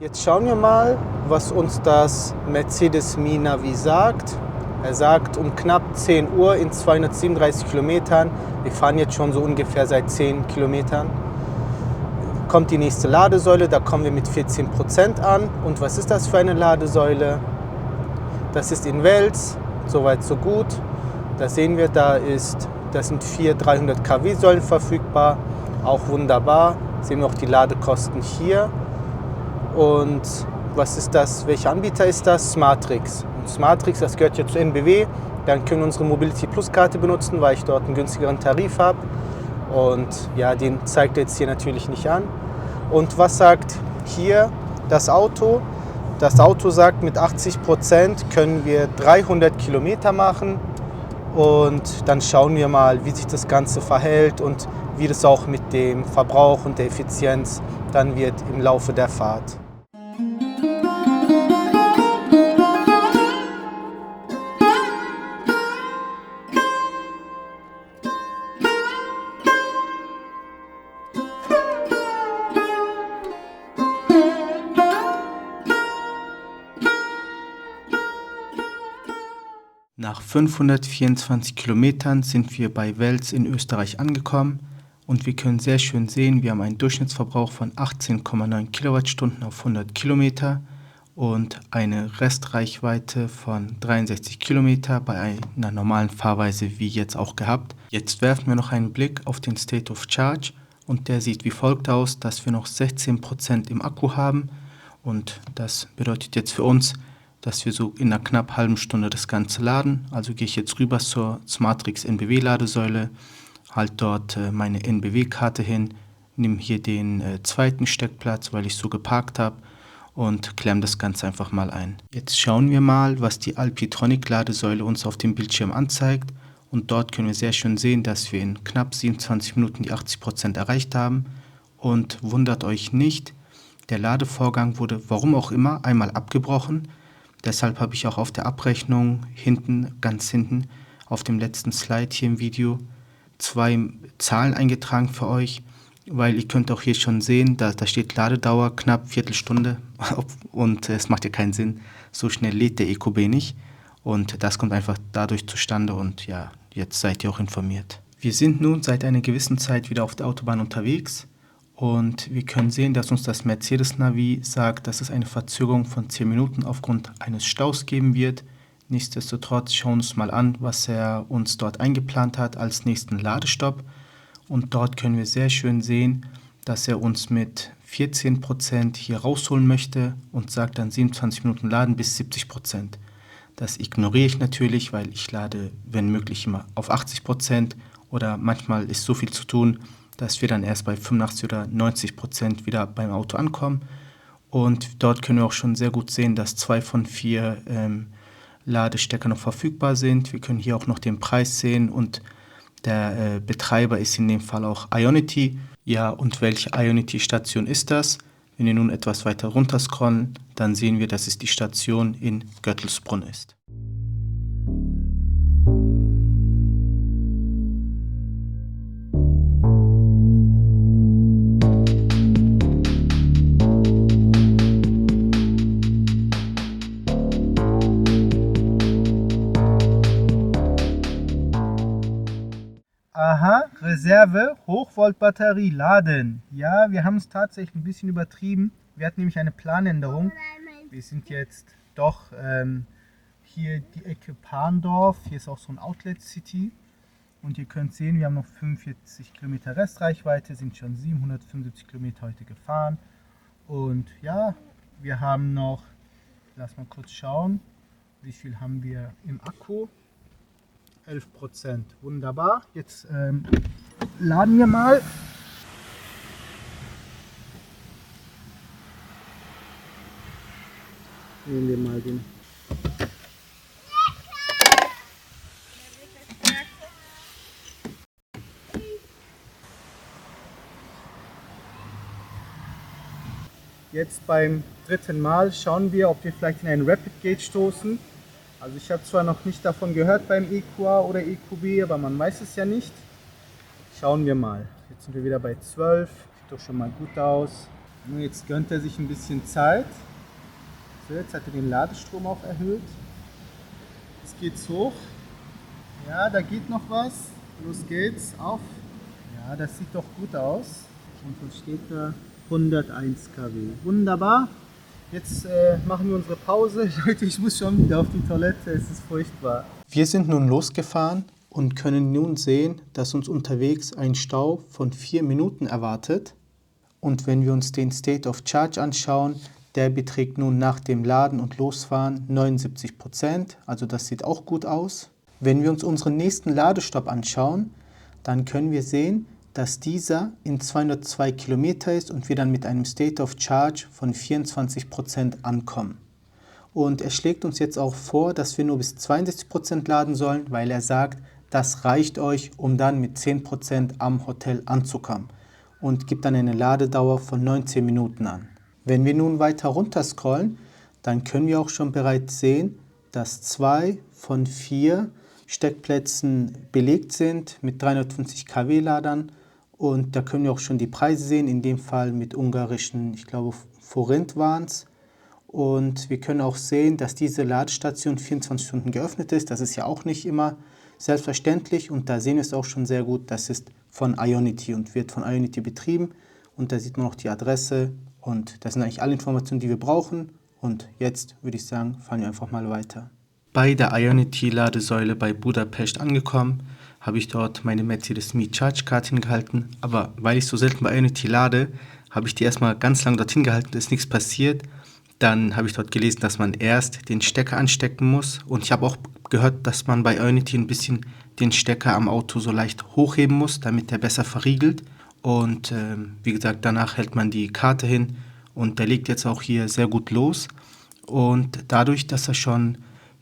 Jetzt schauen wir mal, was uns das Mercedes Me Navi sagt. Er sagt um knapp 10 Uhr in 237 Kilometern, wir fahren jetzt schon so ungefähr seit 10 Kilometern, kommt die nächste Ladesäule, da kommen wir mit 14% an. Und was ist das für eine Ladesäule? Das ist in Wels, soweit so gut. Da sehen wir, da sind 4 300 kW Säulen verfügbar, auch wunderbar. Sehen wir auch die Ladekosten hier. Und was ist das? Welcher Anbieter ist das? Smartrix. Und Smartrix, das gehört ja zu NBW. Dann können wir unsere Mobility Plus Karte benutzen, weil ich dort einen günstigeren Tarif habe. Und ja, den zeigt er jetzt hier natürlich nicht an. Und was sagt hier das Auto? Das Auto sagt, mit 80% können wir 300 Kilometer machen. Und dann schauen wir mal, wie sich das Ganze verhält und wie das auch mit dem Verbrauch und der Effizienz dann wird im Laufe der Fahrt. Nach 524 Kilometern sind wir bei Wels in Österreich angekommen und wir können sehr schön sehen, wir haben einen Durchschnittsverbrauch von 18,9 Kilowattstunden auf 100 Kilometer und eine Restreichweite von 63 Kilometer bei einer normalen Fahrweise wie jetzt auch gehabt. Jetzt werfen wir noch einen Blick auf den State of Charge und der sieht wie folgt aus, dass wir noch 16% im Akku haben und das bedeutet jetzt für uns, dass wir so in einer knapp halben Stunde das Ganze laden. Also gehe ich jetzt rüber zur Smartrix NBW-Ladesäule, halt dort meine NBW-Karte hin, nehme hier den zweiten Steckplatz, weil ich so geparkt habe und klemme das Ganze einfach mal ein. Jetzt schauen wir mal, was die Alpitronic-Ladesäule uns auf dem Bildschirm anzeigt und dort können wir sehr schön sehen, dass wir in knapp 27 Minuten die 80% erreicht haben und wundert euch nicht, der Ladevorgang wurde, warum auch immer, einmal abgebrochen. Deshalb habe ich auch auf der Abrechnung hinten, ganz hinten, auf dem letzten Slide hier im Video, 2 Zahlen eingetragen für euch, weil ihr könnt auch hier schon sehen, da steht Ladedauer knapp Viertelstunde und es macht ja keinen Sinn, so schnell lädt der EcoB nicht und das kommt einfach dadurch zustande und ja, jetzt seid ihr auch informiert. Wir sind nun seit einer gewissen Zeit wieder auf der Autobahn unterwegs. Und wir können sehen, dass uns das Mercedes-Navi sagt, dass es eine Verzögerung von 10 Minuten aufgrund eines Staus geben wird. Nichtsdestotrotz schauen wir uns mal an, was er uns dort eingeplant hat als nächsten Ladestopp. Und dort können wir sehr schön sehen, dass er uns mit 14% hier rausholen möchte und sagt dann 27 Minuten laden bis 70%. Das ignoriere ich natürlich, weil ich lade, wenn möglich, immer auf 80% oder manchmal ist so viel zu tun, dass wir dann erst bei 85 oder 90% wieder beim Auto ankommen. Und dort können wir auch schon sehr gut sehen, dass 2 von 4 Ladestecker noch verfügbar sind. Wir können hier auch noch den Preis sehen und der Betreiber ist in dem Fall auch Ionity. Ja, und welche Ionity-Station ist das? Wenn wir nun etwas weiter runter scrollen, dann sehen wir, dass es die Station in Göttelsbrunn ist. Aha, Reserve, Hochvolt-Batterie, laden. Ja, wir haben es tatsächlich ein bisschen übertrieben. Wir hatten nämlich eine Planänderung. Wir sind jetzt doch hier die Ecke Parndorf. Hier ist auch so ein Outlet City. Und ihr könnt sehen, wir haben noch 45 Kilometer Restreichweite, sind schon 775 Kilometer heute gefahren. Und ja, wir haben noch, lass mal kurz schauen, wie viel haben wir im Akku. 11%. Wunderbar. Jetzt laden wir mal. Nehmen wir mal den. Jetzt beim dritten Mal schauen wir, ob wir vielleicht in einen Rapid Gate stoßen. Also ich habe zwar noch nicht davon gehört beim EQA oder EQB, aber man weiß es ja nicht. Schauen wir mal. Jetzt sind wir wieder bei 12. Sieht doch schon mal gut aus. Und jetzt gönnt er sich ein bisschen Zeit. So, jetzt hat er den Ladestrom auch erhöht. Jetzt geht's hoch. Ja, da geht noch was. Los geht's. Auf. Ja, das sieht doch gut aus. Und was steht da? 101 kW. Wunderbar. Jetzt machen wir unsere Pause. Leute, ich muss schon wieder auf die Toilette. Es ist furchtbar. Wir sind nun losgefahren und können nun sehen, dass uns unterwegs ein Stau von 4 Minuten erwartet. Und wenn wir uns den State of Charge anschauen, der beträgt nun nach dem Laden und Losfahren 79%. Also das sieht auch gut aus. Wenn wir uns unseren nächsten Ladestopp anschauen, dann können wir sehen, dass dieser in 202 Kilometer ist und wir dann mit einem State of Charge von 24% ankommen. Und er schlägt uns jetzt auch vor, dass wir nur bis 62% laden sollen, weil er sagt, das reicht euch, um dann mit 10% am Hotel anzukommen und gibt dann eine Ladedauer von 19 Minuten an. Wenn wir nun weiter runter scrollen, dann können wir auch schon bereits sehen, dass 2 von 4 Steckplätzen belegt sind mit 350 kW Ladern. Und da können wir auch schon die Preise sehen, in dem Fall mit ungarischen, ich glaube Forint waren es. Und wir können auch sehen, dass diese Ladestation 24 Stunden geöffnet ist. Das ist ja auch nicht immer selbstverständlich. Und da sehen wir es auch schon sehr gut, das ist von Ionity und wird von Ionity betrieben. Und da sieht man auch die Adresse. Und das sind eigentlich alle Informationen, die wir brauchen. Und jetzt würde ich sagen, fahren wir einfach mal weiter. Bei der Ionity-Ladesäule bei Budapest angekommen, habe ich dort meine Mercedes-Me Charge Card hingehalten. Aber weil ich so selten bei Ionity lade, habe ich die erstmal ganz lange dorthin gehalten, ist nichts passiert. Dann habe ich dort gelesen, dass man erst den Stecker anstecken muss. Und ich habe auch gehört, dass man bei Ionity ein bisschen den Stecker am Auto so leicht hochheben muss, damit der besser verriegelt. Und wie gesagt, danach hält man die Karte hin und der legt jetzt auch hier sehr gut los. Und dadurch, dass er schon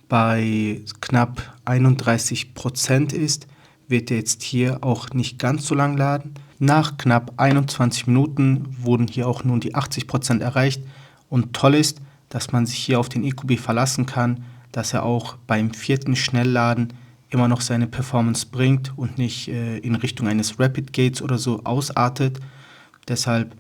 bei knapp 31% ist, wird er jetzt hier auch nicht ganz so lang laden. Nach knapp 21 Minuten wurden hier auch nun die 80% erreicht. Und toll ist, dass man sich hier auf den EQB verlassen kann, dass er auch beim 4. Schnellladen immer noch seine Performance bringt und nicht in Richtung eines Rapid Gates oder so ausartet. Deshalb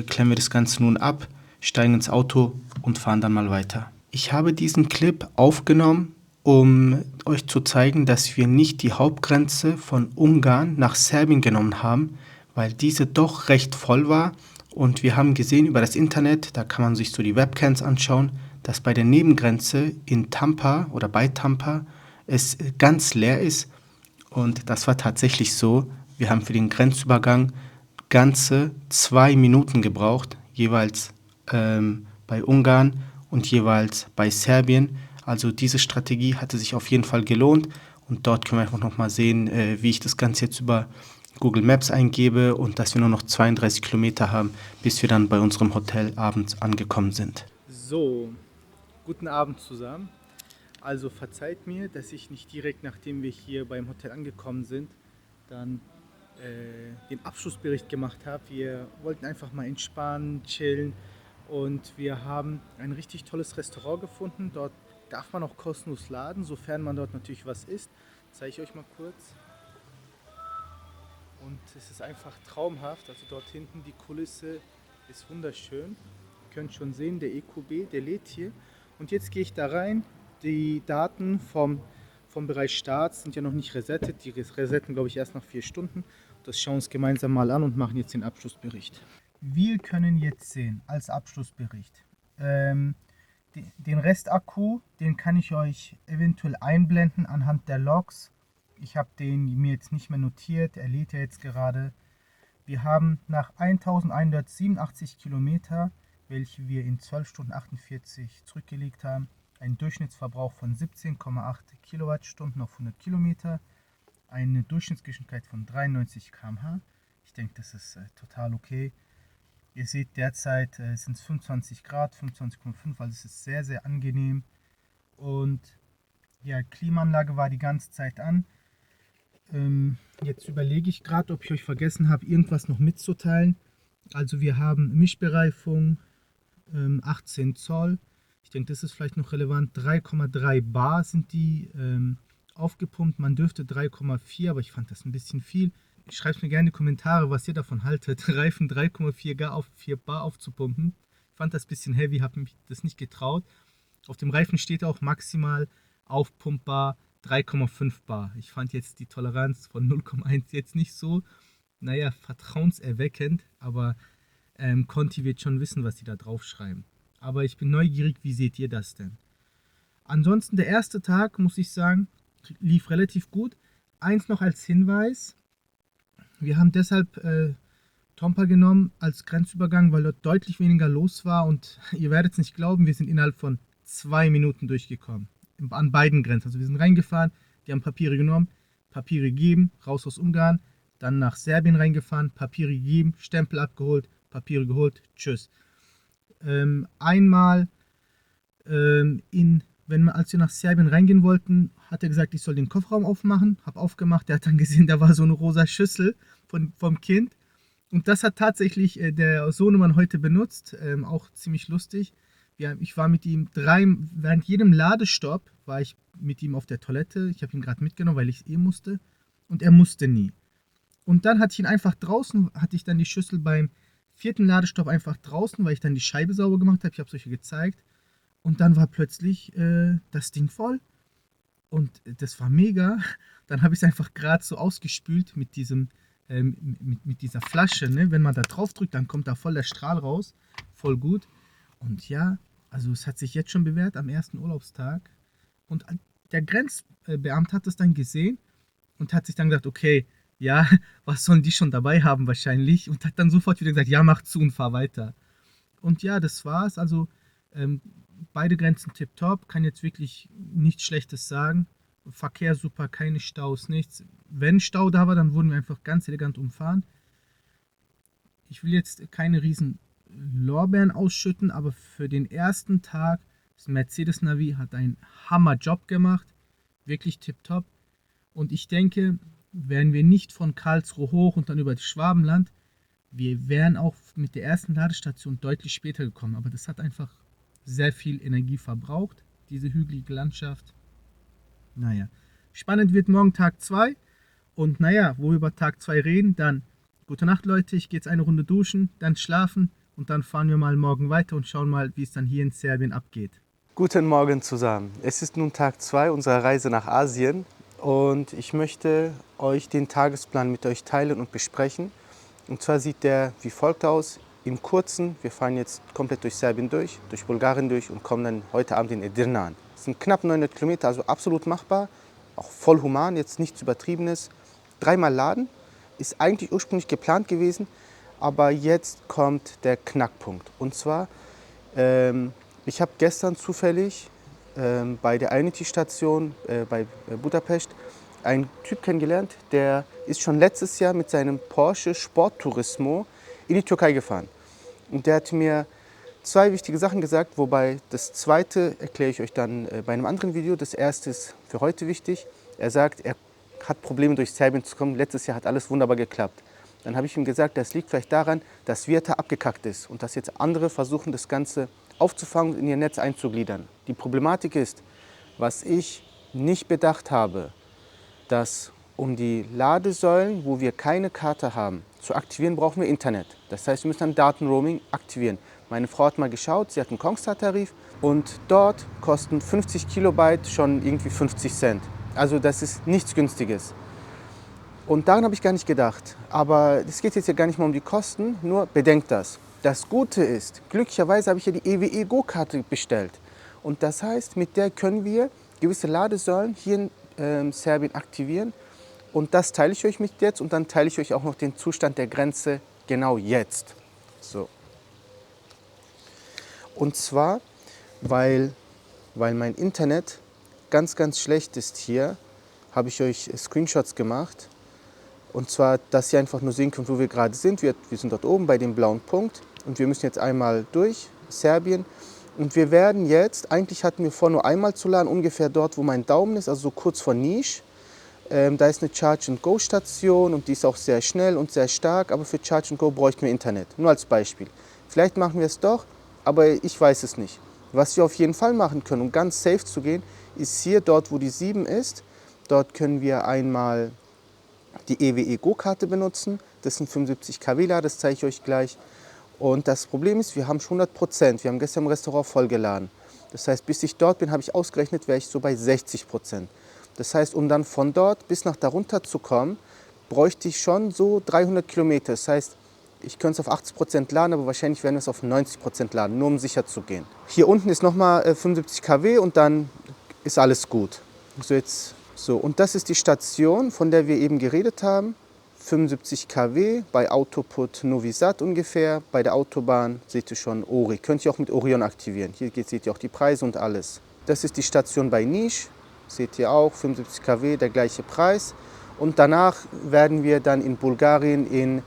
klemmen wir das Ganze nun ab, steigen ins Auto und fahren dann mal weiter. Ich habe diesen Clip aufgenommen, um euch zu zeigen, dass wir nicht die Hauptgrenze von Ungarn nach Serbien genommen haben, weil diese doch recht voll war. Und wir haben gesehen über das Internet, da kann man sich so die Webcams anschauen, dass bei der Nebengrenze in Tampa oder bei Tampa es ganz leer ist. Und das war tatsächlich so. Wir haben für den Grenzübergang ganze 2 Minuten gebraucht, jeweils bei Ungarn und jeweils bei Serbien. Also diese Strategie hatte sich auf jeden Fall gelohnt. Und dort können wir einfach nochmal sehen, wie ich das Ganze jetzt über Google Maps eingebe und dass wir nur noch 32 Kilometer haben, bis wir dann bei unserem Hotel abends angekommen sind. So, guten Abend zusammen. Also verzeiht mir, dass ich nicht direkt nachdem wir hier beim Hotel angekommen sind, dann den Abschlussbericht gemacht habe. Wir wollten einfach mal entspannen, chillen und wir haben ein richtig tolles Restaurant gefunden. Dort darf man auch kostenlos laden, sofern man dort natürlich was isst. Zeige ich euch mal kurz. Und es ist einfach traumhaft, also dort hinten die Kulisse ist wunderschön. Ihr könnt schon sehen, der EQB, der lädt hier. Und jetzt gehe ich da rein. Die Daten vom Bereich Start sind ja noch nicht resettet. Die resetten, glaube ich, erst nach 4 Stunden. Das schauen wir uns gemeinsam mal an und machen jetzt den Abschlussbericht. Wir können jetzt sehen, als Abschlussbericht, den Restakku, den kann ich euch eventuell einblenden anhand der Logs. Ich habe den mir jetzt nicht mehr notiert, er lädt ja jetzt gerade. Wir haben nach 1187 Kilometer, welche wir in 12 Stunden 48 zurückgelegt haben, einen Durchschnittsverbrauch von 17,8 Kilowattstunden auf 100 Kilometer, eine Durchschnittsgeschwindigkeit von 93 km/h. Ich denke, das ist total okay. Ihr seht, derzeit sind es 25 Grad, 25,5, also es ist sehr, sehr angenehm. Und ja, Klimaanlage war die ganze Zeit an. Jetzt überlege ich gerade, ob ich euch vergessen habe, irgendwas noch mitzuteilen. Also wir haben Mischbereifung 18 Zoll. Ich denke, das ist vielleicht noch relevant. 3,3 Bar sind die aufgepumpt. Man dürfte 3,4, aber ich fand das ein bisschen viel. Schreibt mir gerne in die Kommentare, was ihr davon haltet. Reifen 3,4 Bar aufzupumpen. Ich fand das ein bisschen heavy, habe mich das nicht getraut. Auf dem Reifen steht auch maximal aufpumpbar 3,5 Bar. Ich fand jetzt die Toleranz von 0,1 jetzt nicht so, naja, vertrauenserweckend, aber Conti wird schon wissen, was sie da drauf schreiben. Aber ich bin neugierig, wie seht ihr das denn? Ansonsten der erste Tag, muss ich sagen, lief relativ gut. Eins noch als Hinweis, wir haben deshalb Tompa genommen als Grenzübergang, weil dort deutlich weniger los war und ihr werdet es nicht glauben, wir sind innerhalb von 2 Minuten durchgekommen. An beiden Grenzen. Also wir sind reingefahren, die haben Papiere genommen, Papiere gegeben, raus aus Ungarn, dann nach Serbien reingefahren, Papiere gegeben, Stempel abgeholt, Papiere geholt, tschüss. Einmal, als wir nach Serbien reingehen wollten, hat er gesagt, ich soll den Kofferraum aufmachen, habe aufgemacht, der hat dann gesehen, da war so eine rosa Schüssel vom Kind und das hat tatsächlich der Sohnemann heute benutzt, auch ziemlich lustig. Ich war mit ihm während jedem Ladestopp war ich mit ihm auf der Toilette. Ich habe ihn gerade mitgenommen, weil ich es musste. Und er musste nie. Und dann hatte ich dann die Schüssel beim 4. Ladestopp einfach draußen, weil ich dann die Scheibe sauber gemacht habe. Ich habe es euch gezeigt. Und dann war plötzlich das Ding voll. Und das war mega. Dann habe ich es einfach gerade so ausgespült mit mit dieser Flasche. Ne? Wenn man da drauf drückt, dann kommt da voll der Strahl raus. Voll gut. Und ja, also es hat sich jetzt schon bewährt am ersten Urlaubstag. Und der Grenzbeamte hat das dann gesehen und hat sich dann gedacht, okay, ja, was sollen die schon dabei haben wahrscheinlich? Und hat dann sofort wieder gesagt, ja, mach zu und fahr weiter. Und ja, das war's. Also ähm, beide Grenzen tipptopp, kann jetzt wirklich nichts Schlechtes sagen. Verkehr super, keine Staus, nichts. Wenn Stau da war, dann wurden wir einfach ganz elegant umfahren. Ich will jetzt keine riesen Lorbeeren ausschütten, aber für den ersten Tag, das Mercedes Navi hat einen Hammer-Job gemacht. Wirklich tipptopp. Und ich denke, wären wir nicht von Karlsruhe hoch und dann über das Schwabenland, wir wären auch mit der ersten Ladestation deutlich später gekommen. Aber das hat einfach sehr viel Energie verbraucht, diese hügelige Landschaft. Naja, spannend wird morgen Tag 2. Und naja, wo wir über Tag 2 reden, dann gute Nacht, Leute. Ich gehe jetzt eine Runde duschen, dann schlafen und dann fahren wir mal morgen weiter und schauen mal, wie es dann hier in Serbien abgeht. Guten Morgen zusammen. Es ist nun Tag 2 unserer Reise nach Asien und ich möchte euch den Tagesplan mit euch teilen und besprechen. Und zwar sieht der wie folgt aus. Im Kurzen, wir fahren jetzt komplett durch Serbien durch Bulgarien durch und kommen dann heute Abend in Edirne an. Das sind knapp 900 Kilometer, also absolut machbar, auch voll human, jetzt nichts Übertriebenes. 3-mal laden, ist eigentlich ursprünglich geplant gewesen, aber jetzt kommt der Knackpunkt. Und zwar, ich habe gestern zufällig bei der Einity-Station bei Budapest einen Typ kennengelernt, der ist schon letztes Jahr mit seinem Porsche Sport Turismo in die Türkei gefahren. Und der hat mir 2 wichtige Sachen gesagt, wobei das zweite erkläre ich euch dann bei einem anderen Video. Das erste ist für heute wichtig. Er sagt, er hat Probleme durch Serbien zu kommen. Letztes Jahr hat alles wunderbar geklappt. Dann habe ich ihm gesagt, das liegt vielleicht daran, dass Vierta abgekackt ist und dass jetzt andere versuchen, das Ganze aufzufangen und in ihr Netz einzugliedern. Die Problematik ist, was ich nicht bedacht habe, dass um die Ladesäulen, wo wir keine Karte haben, zu aktivieren, brauchen wir Internet. Das heißt, wir müssen dann Datenroaming aktivieren. Meine Frau hat mal geschaut, sie hat einen Kongstar-Tarif und dort kosten 50 Kilobyte schon irgendwie 50 Cent. Also das ist nichts Günstiges. Und daran habe ich gar nicht gedacht. Aber es geht jetzt ja gar nicht mal um die Kosten, nur bedenkt das. Das Gute ist, glücklicherweise habe ich ja die EWE Go-Karte bestellt. Und das heißt, mit der können wir gewisse Ladesäulen hier in Serbien aktivieren. Und das teile ich euch mit jetzt und dann teile ich euch auch noch den Zustand der Grenze genau jetzt. So. Und zwar, weil mein Internet ganz, ganz schlecht ist hier, habe ich euch Screenshots gemacht. Und zwar, dass ihr einfach nur sehen könnt, wo wir gerade sind. Wir sind dort oben bei dem blauen Punkt und wir müssen jetzt einmal durch Serbien. Und wir werden jetzt, eigentlich hatten wir vor, nur einmal zu laden, ungefähr dort, wo mein Daumen ist, also so kurz vor Niš. Da ist eine Charge-and-Go-Station und die ist auch sehr schnell und sehr stark, aber für Charge-and-Go bräuchten wir Internet. Nur als Beispiel. Vielleicht machen wir es doch, aber ich weiß es nicht. Was wir auf jeden Fall machen können, um ganz safe zu gehen, ist hier, dort wo die 7 ist. Dort können wir einmal die EWE Go-Karte benutzen. Das sind 75 kW, das zeige ich euch gleich. Und das Problem ist, wir haben schon 100%. Wir haben gestern im Restaurant vollgeladen. Das heißt, bis ich dort bin, habe ich ausgerechnet, wäre ich so bei 60%. Das heißt, um dann von dort bis nach darunter zu kommen, bräuchte ich schon so 300 Kilometer. Das heißt, ich könnte es auf 80% laden, aber wahrscheinlich werden wir es auf 90% laden, nur um sicher zu gehen. Hier unten ist nochmal 75 kW und dann ist alles gut. Und das ist die Station, von der wir eben geredet haben. 75 kW, bei Autoput Novi Sad ungefähr. Bei der Autobahn seht ihr schon Ori. Könnt ihr auch mit Orion aktivieren. Hier seht ihr auch die Preise und alles. Das ist die Station bei Niš. Seht ihr auch, 75 kW, der gleiche Preis. Und danach werden wir dann in Bulgarien in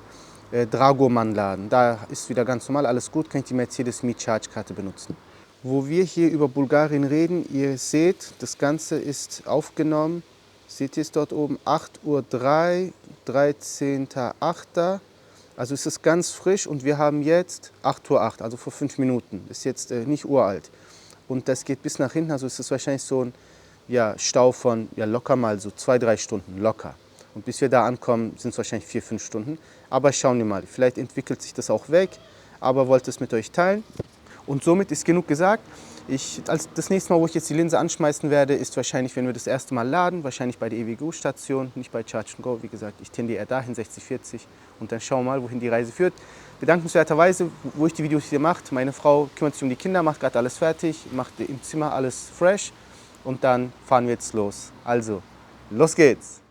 Dragoman laden. Da ist wieder ganz normal, alles gut, könnt ihr die Mercedes Mi-Charge-Karte benutzen. Wo wir hier über Bulgarien reden, ihr seht, das Ganze ist aufgenommen. Seht ihr es dort oben, 8:03 Uhr, 13.08. Also es ist ganz frisch und wir haben jetzt 8:08 Uhr, also vor 5 Minuten. Ist jetzt nicht uralt. Und das geht bis nach hinten, also es ist wahrscheinlich so ein Stau von locker mal so 2-3 Stunden, locker. Und bis wir da ankommen, sind es wahrscheinlich 4-5 Stunden. Aber schauen wir mal, vielleicht entwickelt sich das auch weg, aber wollte es mit euch teilen. Und somit ist genug gesagt. Das nächste Mal, wo ich jetzt die Linse anschmeißen werde, ist wahrscheinlich, wenn wir das erste Mal laden, wahrscheinlich bei der EWGO-Station, nicht bei Charge & Go. Wie gesagt, ich tendiere eher dahin, 60/40, und dann schauen wir mal, wohin die Reise führt. Bedankenswerterweise, wo ich die Videos hier mache, meine Frau kümmert sich um die Kinder, macht gerade alles fertig, macht im Zimmer alles fresh, und dann fahren wir jetzt los. Also, los geht's!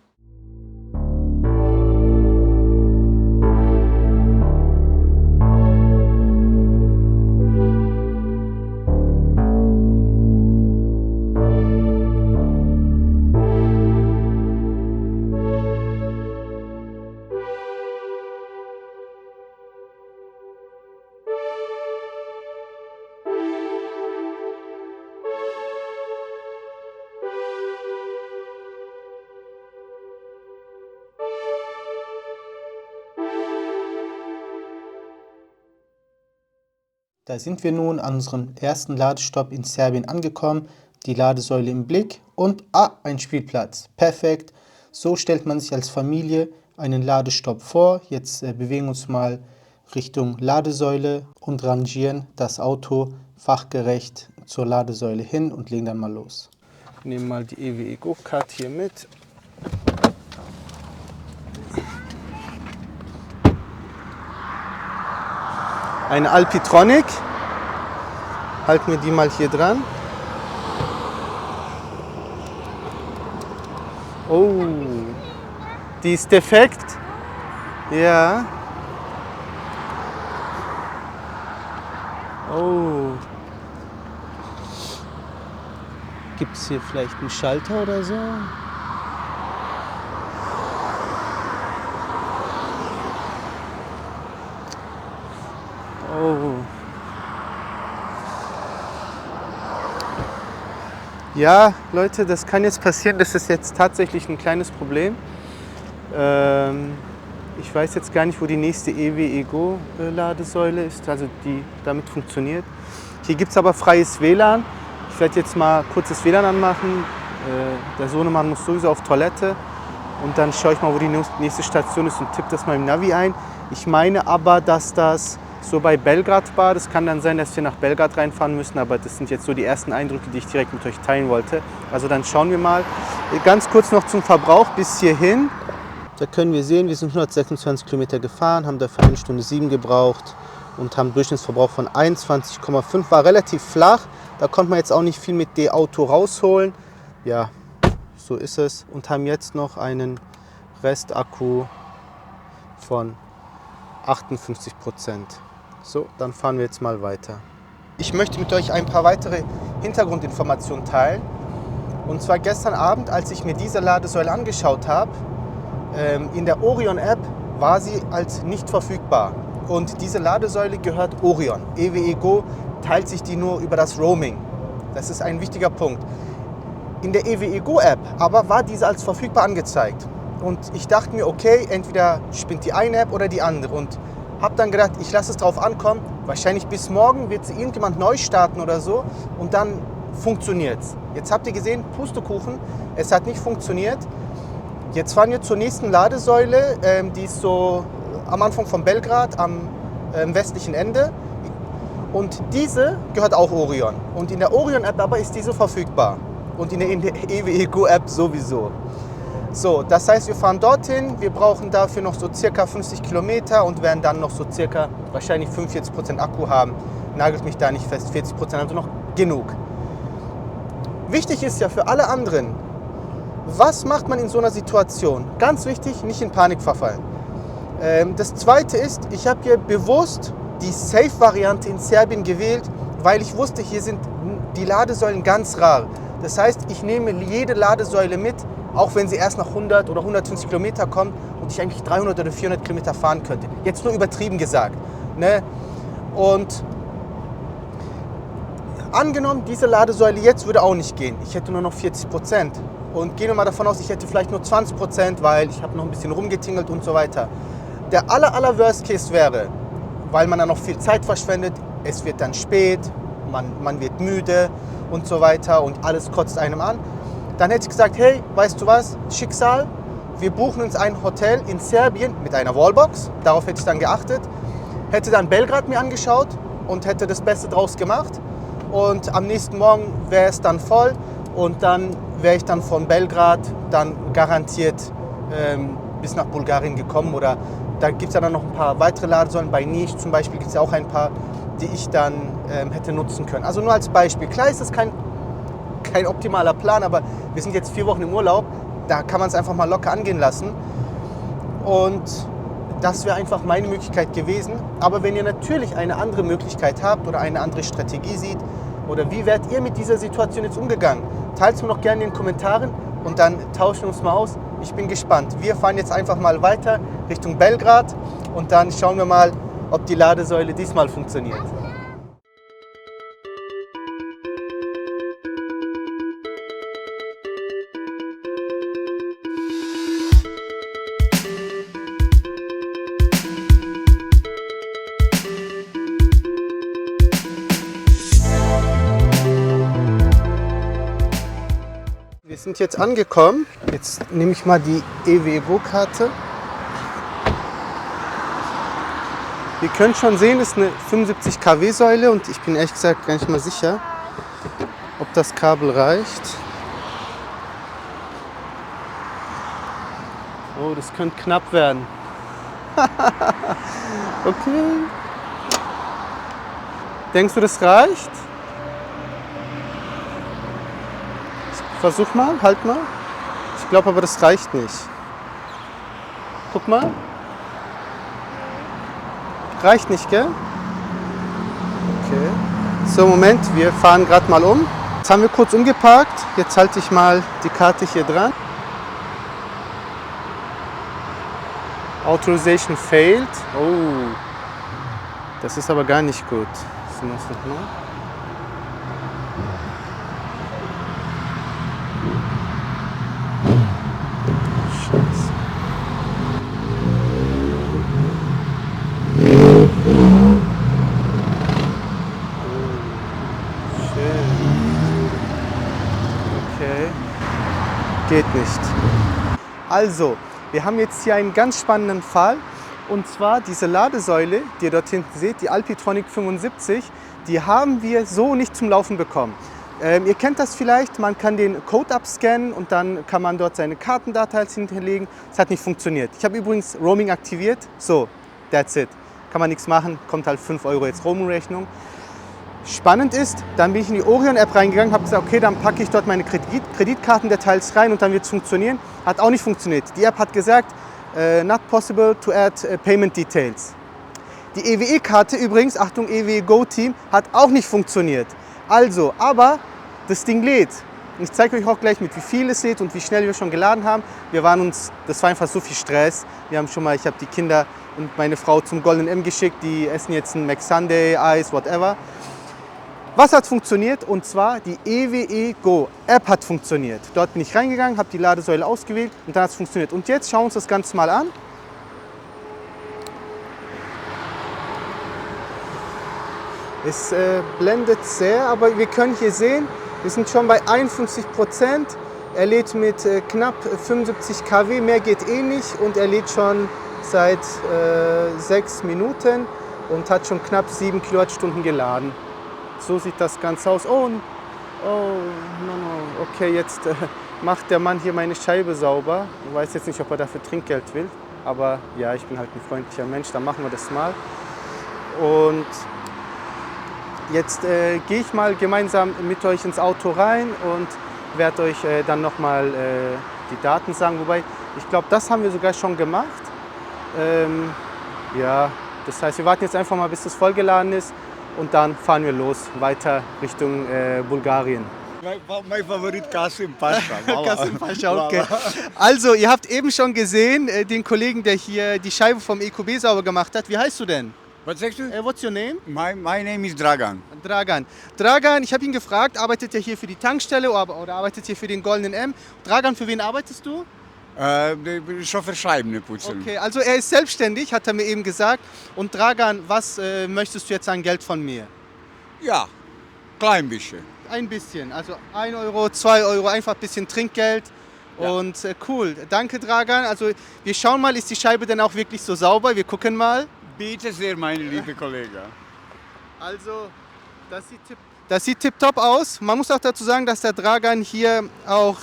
Da sind wir nun an unserem ersten Ladestopp in Serbien angekommen, die Ladesäule im Blick und ein Spielplatz. Perfekt, so stellt man sich als Familie einen Ladestopp vor. Jetzt bewegen wir uns mal Richtung Ladesäule und rangieren das Auto fachgerecht zur Ladesäule hin und legen dann mal los. Nehmen mal die EWGO-Card hier mit. Eine Alpitronic. Halten wir die mal hier dran. Oh, die ist defekt. Ja. Oh. Gibt es hier vielleicht einen Schalter oder so? Oh. Ja, Leute, das kann jetzt passieren. Das ist jetzt tatsächlich ein kleines Problem. Ich weiß jetzt gar nicht, wo die nächste EWGO-Ladesäule ist, also die damit funktioniert. Hier gibt es aber freies WLAN. Ich werde jetzt mal kurz das WLAN anmachen. Der Sohnemann muss sowieso auf Toilette. Und dann schaue ich mal, wo die nächste Station ist und tippe das mal im Navi ein. Ich meine aber, dass das so bei Belgrad war. Das kann dann sein, dass wir nach Belgrad reinfahren müssen, aber das sind jetzt so die ersten Eindrücke, die ich direkt mit euch teilen wollte. Also dann schauen wir mal. Ganz kurz noch zum Verbrauch bis hierhin. Da können wir sehen, wir sind 126 Kilometer gefahren, haben dafür 1 Stunde 7 gebraucht und haben einen Durchschnittsverbrauch von 21,5. War relativ flach, da konnte man jetzt auch nicht viel mit D-Auto rausholen. Ja, so ist es. Und haben jetzt noch einen Restakku von 58%. So, dann fahren wir jetzt mal weiter. Ich möchte mit euch ein paar weitere Hintergrundinformationen teilen. Und zwar gestern Abend, als ich mir diese Ladesäule angeschaut habe, in der Orion-App war sie als nicht verfügbar. Und diese Ladesäule gehört Orion. EWGO teilt sich die nur über das Roaming. Das ist ein wichtiger Punkt. In der EWGO-App aber war diese als verfügbar angezeigt. Und ich dachte mir, okay, entweder spinnt die eine App oder die andere. Und habe dann gedacht, ich lasse es drauf ankommen. Wahrscheinlich bis morgen wird sie irgendjemand neu starten oder so. Und dann funktioniert es. Jetzt habt ihr gesehen, Pustekuchen, es hat nicht funktioniert. Jetzt fahren wir zur nächsten Ladesäule. Die ist so am Anfang von Belgrad, am westlichen Ende. Und diese gehört auch Orion. Und in der Orion-App aber ist diese verfügbar. Und in der EWGO-App sowieso. So, das heißt, wir fahren dorthin, wir brauchen dafür noch so circa 50 Kilometer und werden dann noch so circa wahrscheinlich 45% Akku haben. Nagelt mich da nicht fest, 40%, also noch genug. Wichtig ist ja für alle anderen, was macht man in so einer Situation? Ganz wichtig, nicht in Panik verfallen. Das zweite ist, ich habe hier bewusst die Safe-Variante in Serbien gewählt, weil ich wusste, hier sind die Ladesäulen ganz rar. Das heißt, ich nehme jede Ladesäule mit, auch wenn sie erst nach 100 oder 150 Kilometer kommt und ich eigentlich 300 oder 400 Kilometer fahren könnte. Jetzt nur übertrieben gesagt. Ne? Und angenommen, diese Ladesäule jetzt würde auch nicht gehen. Ich hätte nur noch 40%. Und gehen wir mal davon aus, ich hätte vielleicht nur 20%, weil ich habe noch ein bisschen rumgetingelt und so weiter. Der aller Worst Case wäre, weil man dann noch viel Zeit verschwendet, es wird dann spät, man wird müde und so weiter und alles kotzt einem an. Dann hätte ich gesagt, hey, weißt du was, Schicksal, wir buchen uns ein Hotel in Serbien mit einer Wallbox. Darauf hätte ich dann geachtet. Hätte dann Belgrad mir angeschaut und hätte das Beste draus gemacht. Und am nächsten Morgen wäre es dann voll und dann wäre ich dann von Belgrad dann garantiert bis nach Bulgarien gekommen. Oder da gibt es ja dann noch ein paar weitere Ladesäulen. Bei Niš zum Beispiel gibt es ja auch ein paar, die ich dann hätte nutzen können. Also nur als Beispiel. Klar ist das kein optimaler Plan, aber wir sind jetzt 4 Wochen im Urlaub. Da kann man es einfach mal locker angehen lassen. Und das wäre einfach meine Möglichkeit gewesen. Aber wenn ihr natürlich eine andere Möglichkeit habt oder eine andere Strategie seht, oder wie wärt ihr mit dieser Situation jetzt umgegangen? Teilt es mir noch gerne in den Kommentaren und dann tauschen wir uns mal aus. Ich bin gespannt. Wir fahren jetzt einfach mal weiter Richtung Belgrad und dann schauen wir mal, ob die Ladesäule diesmal funktioniert. Wir sind jetzt angekommen. Jetzt nehme ich mal die EWE-Go-Karte. Wir können schon sehen, es ist eine 75 kW-Säule und ich bin ehrlich gesagt gar nicht mal sicher, ob das Kabel reicht. Oh, das könnte knapp werden. Okay. Denkst du, das reicht? Versuch mal, halt mal. Ich glaube aber, das reicht nicht. Guck mal. Reicht nicht, gell? Okay. So, Moment, wir fahren gerade mal um. Jetzt haben wir kurz umgeparkt. Jetzt halte ich mal die Karte hier dran. Authorization failed. Oh, das ist aber gar nicht gut. Das muss noch mal. Geht nicht. Also, wir haben jetzt hier einen ganz spannenden Fall. Und zwar diese Ladesäule, die ihr dort hinten seht, die Alpitronic 75, die haben wir so nicht zum Laufen bekommen. Ihr kennt das vielleicht, man kann den Code abscannen und dann kann man dort seine Kartendatei hinterlegen. Das hat nicht funktioniert. Ich habe übrigens Roaming aktiviert. So, that's it. Kann man nichts machen, kommt halt 5 € jetzt Roaming-Rechnung. Spannend ist, dann bin ich in die Orion-App reingegangen, habe gesagt, okay, dann packe ich dort meine Kreditkartendetails rein und dann wird es funktionieren. Hat auch nicht funktioniert. Die App hat gesagt, not possible to add payment details. Die EWE-Karte übrigens, Achtung, EWE Go Team, hat auch nicht funktioniert. Also, aber das Ding lädt. Ich zeige euch auch gleich, mit wie viel es lädt und wie schnell wir schon geladen haben. Das war einfach so viel Stress. Ich habe die Kinder und meine Frau zum Golden M geschickt, die essen jetzt ein McSunday, Eis, whatever. Was hat funktioniert? Und zwar die EWE Go App hat funktioniert. Dort bin ich reingegangen, habe die Ladesäule ausgewählt und dann hat es funktioniert. Und jetzt schauen wir uns das Ganze mal an. Es blendet sehr, aber wir können hier sehen, wir sind schon bei 51%. Er lädt mit knapp 75 kW, mehr geht eh nicht und er lädt schon seit 6 Minuten und hat schon knapp 7 Kilowattstunden geladen. So sieht das Ganze aus. Oh, no. Okay, jetzt macht der Mann hier meine Scheibe sauber. Ich weiß jetzt nicht, ob er dafür Trinkgeld will, aber ja, ich bin halt ein freundlicher Mensch, dann machen wir das mal. Und jetzt gehe ich mal gemeinsam mit euch ins Auto rein und werde euch dann nochmal die Daten sagen. Wobei, ich glaube, das haben wir sogar schon gemacht. Ja, das heißt, wir warten jetzt einfach mal, bis das vollgeladen ist. Und dann fahren wir los, weiter Richtung Bulgarien. Mein Favorit Kasim Pascha. Kasim Pascha, okay. Also, ihr habt eben schon gesehen, den Kollegen, der hier die Scheibe vom EQB sauber gemacht hat. Wie heißt du denn? Was sagst du? What's your name? My name is Dragan. Dragan, ich habe ihn gefragt, arbeitet er hier für die Tankstelle oder arbeitet hier für den Goldenen M? Dragan, für wen arbeitest du? Chauffeur Scheiben putzen. Okay, also er ist selbstständig, hat er mir eben gesagt. Und Dragan, was möchtest du jetzt an Geld von mir? Ja, klein bisschen. Ein bisschen, also 1 Euro, 2 Euro, einfach ein bisschen Trinkgeld. Ja. Und cool, danke Dragan. Also wir schauen mal, ist die Scheibe denn auch wirklich so sauber? Wir gucken mal. Bitte sehr, meine liebe Kollege. Also, das sieht tipptopp aus. Man muss auch dazu sagen, dass der Dragan hier auch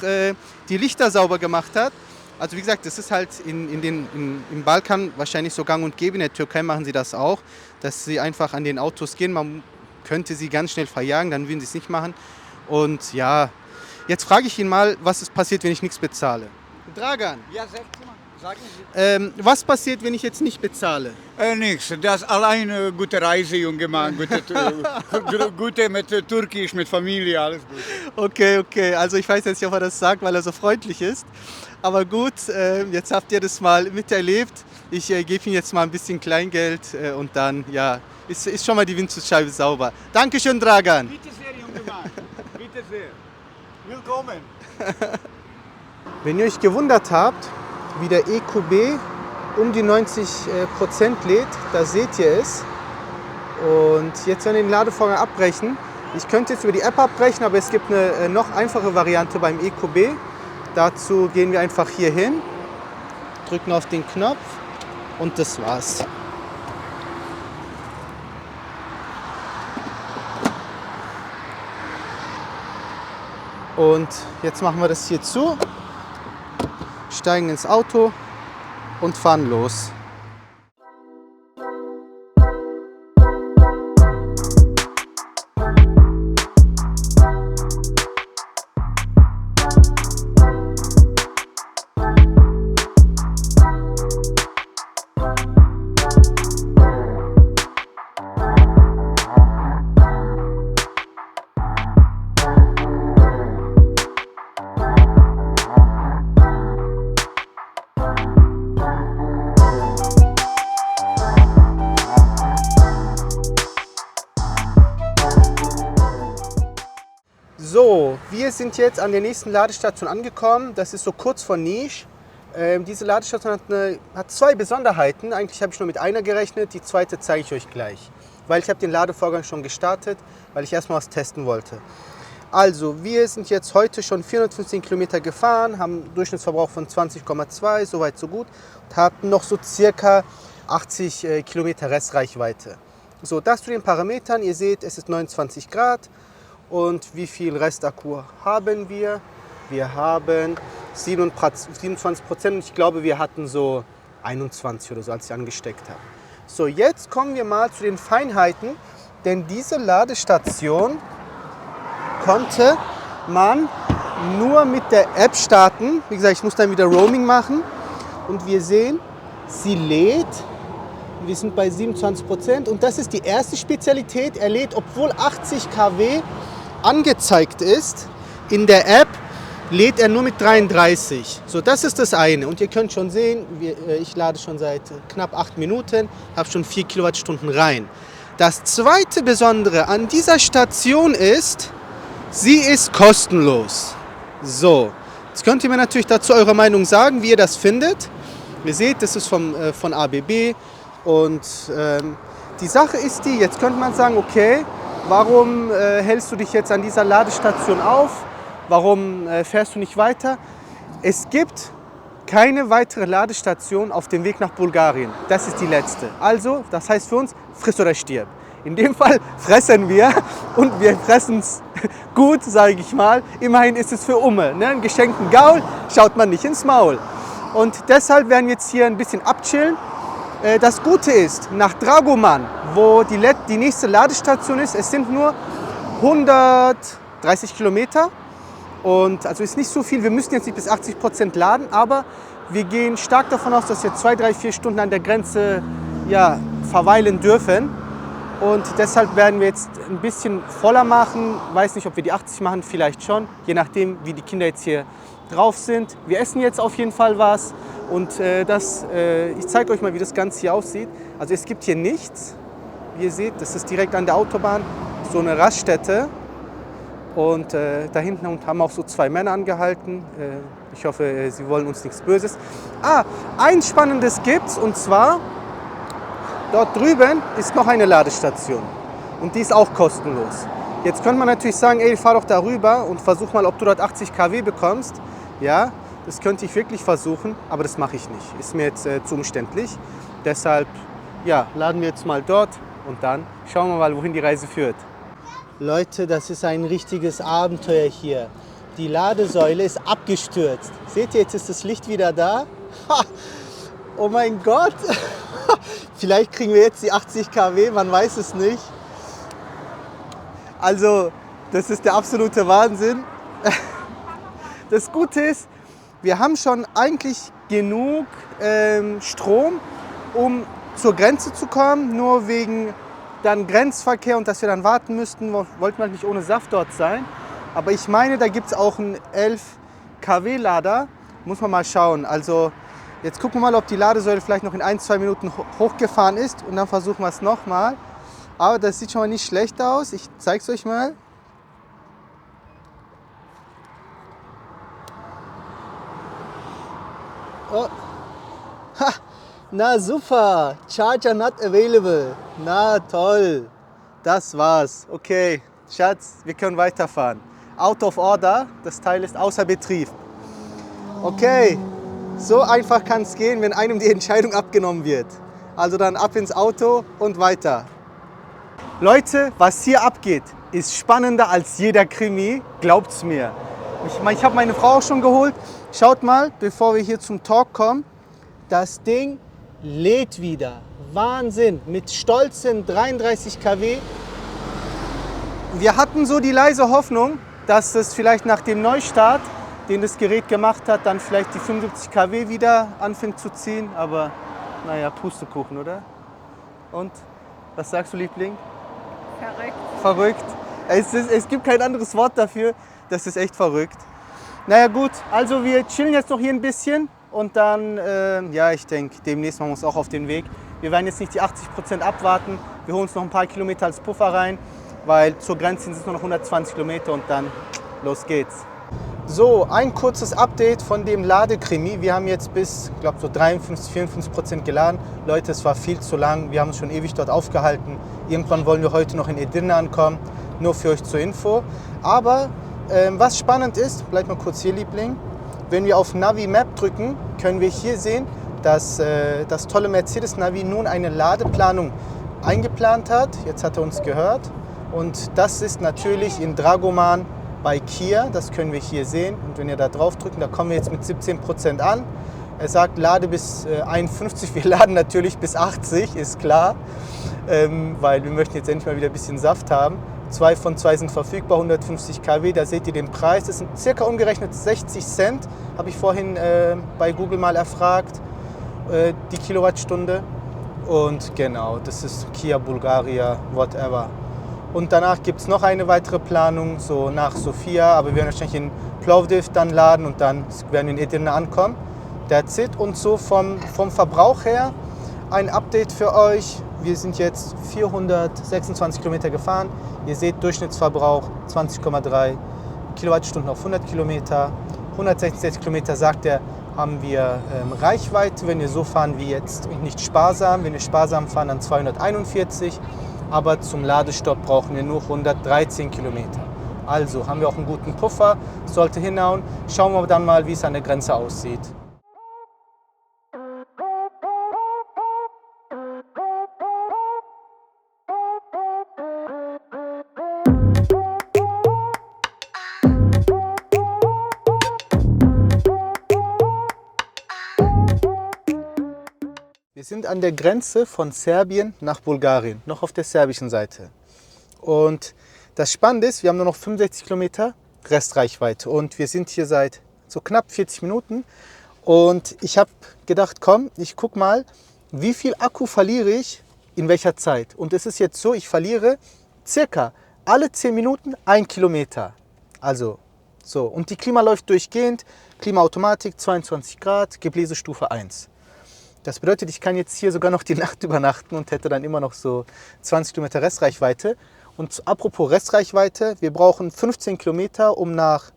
die Lichter sauber gemacht hat. Also wie gesagt, das ist halt im Balkan wahrscheinlich so gang und gäbe. In der Türkei machen sie das auch, dass sie einfach an den Autos gehen. Man könnte sie ganz schnell verjagen, dann würden sie es nicht machen. Und ja, jetzt frage ich ihn mal, was ist passiert, wenn ich nichts bezahle. Dragan, Ja, sagen Sie. was passiert, wenn ich jetzt nicht bezahle? Nichts. Das allein gute Reise, junge Mann. Gute mit Türkisch, mit Familie, alles gut. Okay. Also ich weiß jetzt nicht, ob er das sagt, weil er so freundlich ist. Aber gut, jetzt habt ihr das mal miterlebt. Ich gebe ihm jetzt mal ein bisschen Kleingeld und dann, ja, ist schon mal die Windschutzscheibe sauber. Dankeschön, Dragan. Bitte sehr, junge Mann. Bitte sehr. Willkommen. Wenn ihr euch gewundert habt, wie der EQB um die 90% lädt, da seht ihr es. Und jetzt werden wir den Ladevorgang abbrechen. Ich könnte jetzt über die App abbrechen, aber es gibt eine noch einfache Variante beim EQB. Dazu gehen wir einfach hier hin, drücken auf den Knopf und das war's. Und jetzt machen wir das hier zu, steigen ins Auto und fahren los. So, wir sind jetzt an der nächsten Ladestation angekommen. Das ist so kurz vor Niš. Diese Ladestation hat zwei Besonderheiten. Eigentlich habe ich nur mit einer gerechnet. Die zweite zeige ich euch gleich. Weil ich habe den Ladevorgang schon gestartet, weil ich erstmal was testen wollte. Also, wir sind jetzt heute schon 415 Kilometer gefahren, haben einen Durchschnittsverbrauch von 20,2, soweit so gut. Und haben noch so circa 80 Kilometer Restreichweite. So, das zu den Parametern. Ihr seht, es ist 29 Grad. Und wie viel Restakku haben wir? Wir haben 27%. Und ich glaube, wir hatten so 21 oder so, als ich angesteckt habe. So, jetzt kommen wir mal zu den Feinheiten. Denn diese Ladestation konnte man nur mit der App starten. Wie gesagt, ich muss dann wieder Roaming machen. Und wir sehen, sie lädt. Wir sind bei 27%. Und das ist die erste Spezialität. Er lädt, obwohl 80 kW angezeigt ist in der App, lädt er nur mit 33. So, das ist das eine. Und ihr könnt schon sehen, ich lade schon seit knapp 8 Minuten, habe schon 4 Kilowattstunden rein. Das zweite Besondere an dieser Station ist, sie ist kostenlos. So, jetzt könnt ihr mir natürlich dazu eure Meinung sagen, wie ihr das findet. Ihr seht, das ist von ABB. Und die Sache ist die, jetzt könnte man sagen, okay, warum hältst du dich jetzt an dieser Ladestation auf? Warum fährst du nicht weiter? Es gibt keine weitere Ladestation auf dem Weg nach Bulgarien. Das ist die letzte. Also, das heißt für uns, friss oder stirb. In dem Fall fressen wir und wir fressen es gut, sage ich mal. Immerhin ist es für Umme. Ne? Einen geschenkten Gaul schaut man nicht ins Maul. Und deshalb werden wir jetzt hier ein bisschen abchillen. Das Gute ist, nach Dragoman, wo die nächste Ladestation ist, es sind nur 130 Kilometer. Und also ist nicht so viel, wir müssen jetzt nicht bis 80% laden, aber wir gehen stark davon aus, dass wir 2, 3, 4 Stunden an der Grenze verweilen dürfen. Und deshalb werden wir jetzt ein bisschen voller machen. Weiß nicht, ob wir die 80 machen, vielleicht schon, je nachdem, wie die Kinder jetzt hier drauf sind. Wir essen jetzt auf jeden Fall was. Und ich zeige euch mal, wie das Ganze hier aussieht. Also es gibt hier nichts. Wie ihr seht, das ist direkt an der Autobahn, so eine Raststätte. Und da hinten haben auch so 2 Männer angehalten. Ich hoffe, sie wollen uns nichts Böses. Eins Spannendes gibt's, und zwar dort drüben ist noch eine Ladestation. Und die ist auch kostenlos. Jetzt könnte man natürlich sagen, ey, fahr doch da rüber und versuch mal, ob du dort 80 kW bekommst. Ja, das könnte ich wirklich versuchen, aber das mache ich nicht. Ist mir jetzt zu umständlich. Deshalb laden wir jetzt mal dort Und dann schauen wir mal, wohin die Reise führt. Leute, das ist ein richtiges Abenteuer hier. Die Ladesäule ist abgestürzt. Seht ihr, jetzt ist das Licht wieder da. Ha! Oh mein Gott! Vielleicht kriegen wir jetzt die 80 kW, man weiß es nicht. Also, das ist der absolute Wahnsinn. Das Gute ist, wir haben schon eigentlich genug Strom, um zur Grenze zu kommen. Nur wegen dann Grenzverkehr und dass wir dann warten müssten, wollten wir nicht ohne Saft dort sein. Aber ich meine, da gibt es auch einen 11 kW Lader. Muss man mal schauen. Also jetzt gucken wir mal, ob die Ladesäule vielleicht noch in 1-2 Minuten hochgefahren ist. Und dann versuchen wir es nochmal. Aber das sieht schon mal nicht schlecht aus. Ich zeige es euch mal. Oh. Ha. Na super, Charger not available. Na toll, das war's. Okay, Schatz, wir können weiterfahren. Out of order, das Teil ist außer Betrieb. Okay, so einfach kann es gehen, wenn einem die Entscheidung abgenommen wird. Also dann ab ins Auto und weiter. Leute, was hier abgeht, ist spannender als jeder Krimi, glaubt's mir. Ich habe meine Frau auch schon geholt. Schaut mal, bevor wir hier zum Talk kommen, das Ding lädt wieder. Wahnsinn, mit stolzen 33 kW. Wir hatten so die leise Hoffnung, dass es vielleicht nach dem Neustart, den das Gerät gemacht hat, dann vielleicht die 75 kW wieder anfängt zu ziehen. Aber naja, Pustekuchen, oder? Und, was sagst du, Liebling? Verrückt. Es gibt kein anderes Wort dafür. Das ist echt verrückt. Naja gut, also wir chillen jetzt noch hier ein bisschen. Und dann, ja, ich denke, demnächst machen wir uns auch auf den Weg. Wir werden jetzt nicht die 80% abwarten. Wir holen uns noch ein paar Kilometer als Puffer rein, weil zur Grenze sind es nur noch 120 Kilometer und dann los geht's. So, ein kurzes Update von dem Ladekrimi. Wir haben jetzt bis, ich glaube, so 53-54% geladen. Leute, es war viel zu lang. Wir haben uns schon ewig dort aufgehalten. Irgendwann wollen wir heute noch in Edirne ankommen. Nur für euch zur Info. Aber was spannend ist, bleibt mal kurz hier, Liebling. Wenn wir auf Navi Map drücken, können wir hier sehen, dass das tolle Mercedes Navi nun eine Ladeplanung eingeplant hat. Jetzt hat er uns gehört. Und das ist natürlich in Dragoman bei Kia. Das können wir hier sehen. Und wenn ihr da drauf drücken, da kommen wir jetzt mit 17% an. Er sagt, lade bis 51. Wir laden natürlich bis 80, ist klar. Weil wir möchten jetzt endlich mal wieder ein bisschen Saft haben. 2 von 2 sind verfügbar, 150 kW, da seht ihr den Preis. Das sind circa umgerechnet 60 Cent, habe ich vorhin bei Google mal erfragt, die Kilowattstunde. Und genau, das ist Kia Bulgaria, whatever. Und danach gibt es noch eine weitere Planung, so nach Sofia, aber wir werden wahrscheinlich in Plovdiv dann laden und dann werden wir in Edirne ankommen. That's it. Und so vom Verbrauch her ein Update für euch. Wir sind jetzt 426 Kilometer gefahren. Ihr seht Durchschnittsverbrauch 20,3 Kilowattstunden auf 100 Kilometer. 166 Kilometer, sagt er, haben wir Reichweite, wenn wir so fahren wie jetzt und nicht sparsam. Wenn wir sparsam fahren, dann 241. Aber zum Ladestopp brauchen wir nur 113 Kilometer. Also haben wir auch einen guten Puffer, sollte hinhauen. Schauen wir dann mal, wie es an der Grenze aussieht. Wir sind an der Grenze von Serbien nach Bulgarien, noch auf der serbischen Seite. Und das Spannende ist, wir haben nur noch 65 Kilometer Restreichweite und wir sind hier seit so knapp 40 Minuten. Und ich habe gedacht, komm, ich guck mal, wie viel Akku verliere ich in welcher Zeit. Und es ist jetzt so, ich verliere circa alle 10 Minuten 1 Kilometer. Also so, und die Klima läuft durchgehend, Klimaautomatik 22 Grad, Gebläsestufe 1. Das bedeutet, ich kann jetzt hier sogar noch die Nacht übernachten und hätte dann immer noch so 20 Kilometer Restreichweite. Und apropos Restreichweite, wir brauchen 15 Kilometer, um nach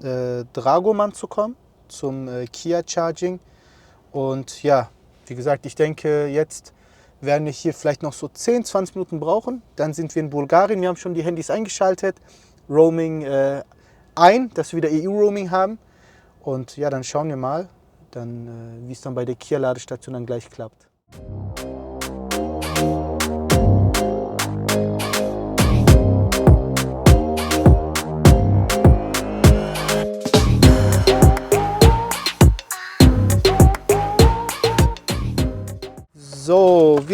Dragoman zu kommen, zum Kia Charging. Und ja, wie gesagt, ich denke, jetzt werden wir hier vielleicht noch so 10, 20 Minuten brauchen. Dann sind wir in Bulgarien, wir haben schon die Handys eingeschaltet, Roaming ein, dass wir wieder EU-Roaming haben. Und ja, dann schauen wir mal, wie es dann bei der Kia-Ladestation dann gleich klappt.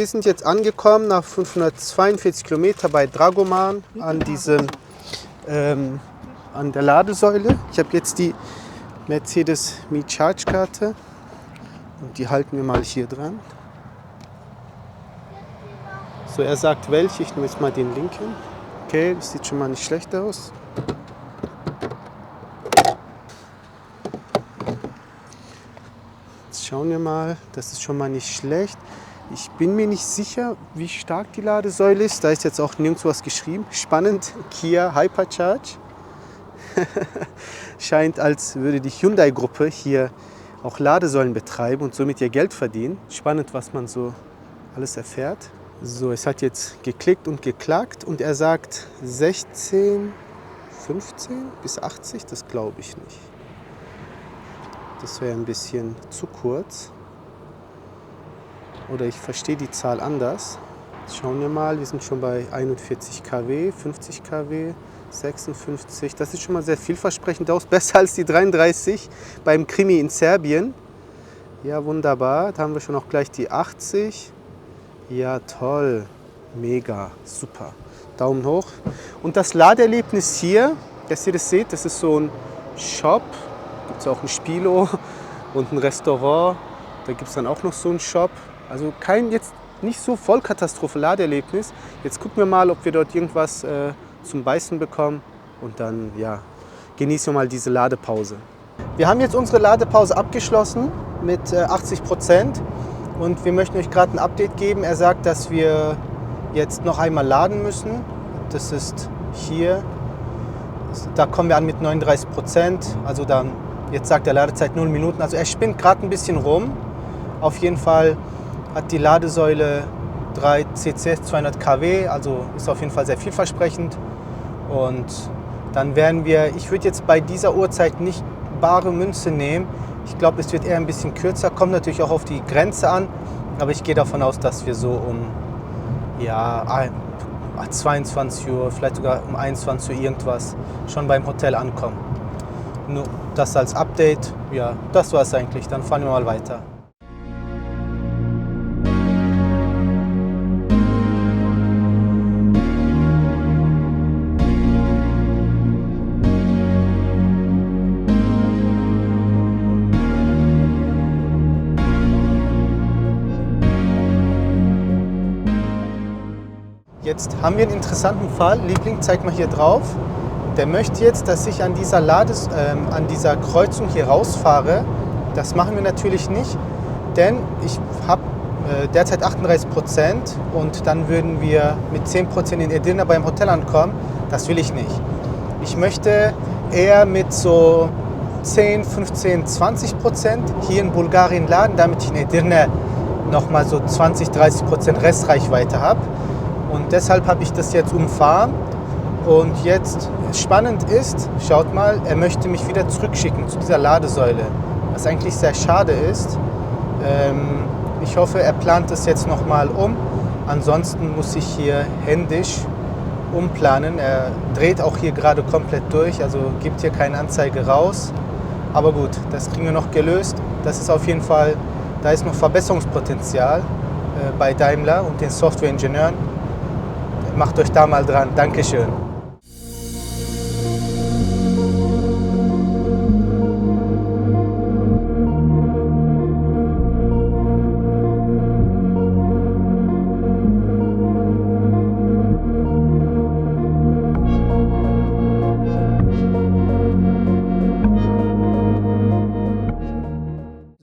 wir sind jetzt angekommen nach 542 Kilometer bei Dragoman an der Ladesäule. Ich habe jetzt die Mercedes Me Charge Karte und die halten wir mal hier dran. So, er sagt welche, ich nehme jetzt mal den linken. Okay, das sieht schon mal nicht schlecht aus. Jetzt schauen wir mal, das ist schon mal nicht schlecht. Ich bin mir nicht sicher, wie stark die Ladesäule ist. Da ist jetzt auch nirgendwo was geschrieben. Spannend, Kia Hypercharge. Scheint, als würde die Hyundai-Gruppe hier auch Ladesäulen betreiben und somit ihr Geld verdienen. Spannend, was man so alles erfährt. So, es hat jetzt geklickt und geklackt und er sagt 16, 15 bis 80, das glaube ich nicht. Das wäre ein bisschen zu kurz. Oder ich verstehe die Zahl anders. Jetzt schauen wir mal, wir sind schon bei 41 kW, 50 kW, 56. Das sieht schon mal sehr vielversprechend aus. Besser als die 33 beim Krimi in Serbien. Ja, wunderbar. Da haben wir schon auch gleich die 80. Ja, toll. Mega. Super. Daumen hoch. Und das Ladeerlebnis hier, dass ihr das seht, das ist so ein Shop. Gibt es auch ein Spilo und ein Restaurant. Da gibt es dann auch noch so einen Shop. Also kein jetzt nicht so Vollkatastrophe Ladeerlebnis. Jetzt gucken wir mal, ob wir dort irgendwas zum Beißen bekommen. Und dann ja, genießen wir mal diese Ladepause. Wir haben jetzt unsere Ladepause abgeschlossen mit 80%. Und wir möchten euch gerade ein Update geben. Er sagt, dass wir jetzt noch einmal laden müssen. Das ist hier. Da kommen wir an mit 39%. Also dann, jetzt sagt er Ladezeit 0 Minuten. Also er spinnt gerade ein bisschen rum. Auf jeden Fall hat die Ladesäule 3 cc 200 kW. Also ist auf jeden Fall sehr vielversprechend. Und dann werden wir, ich würde jetzt bei dieser Uhrzeit nicht bare Münze nehmen. Ich glaube, es wird eher ein bisschen kürzer, kommt natürlich auch auf die Grenze an, aber ich gehe davon aus, dass wir so um ja, 22 Uhr, vielleicht sogar um 21 Uhr irgendwas schon beim Hotel ankommen. Nur das als Update, ja, das war es eigentlich, dann fahren wir mal weiter. Jetzt haben wir einen interessanten Fall. Liebling, zeig mal hier drauf. Der möchte jetzt, dass ich an dieser Kreuzung hier rausfahre. Das machen wir natürlich nicht, denn ich habe derzeit 38% und dann würden wir mit 10% in Edirne beim Hotel ankommen. Das will ich nicht. Ich möchte eher mit so 10, 15, 20% hier in Bulgarien laden, damit ich in Edirne nochmal so 20, 30% Restreichweite habe. Und deshalb habe ich das jetzt umfahren. Und jetzt spannend ist, schaut mal, er möchte mich wieder zurückschicken zu dieser Ladesäule. Was eigentlich sehr schade ist. Ich hoffe, er plant das jetzt nochmal um. Ansonsten muss ich hier händisch umplanen. Er dreht auch hier gerade komplett durch, also gibt hier keine Anzeige raus. Aber gut, das kriegen wir noch gelöst. Das ist auf jeden Fall, da ist noch Verbesserungspotenzial bei Daimler und den Softwareingenieuren. Macht euch da mal dran. Dankeschön.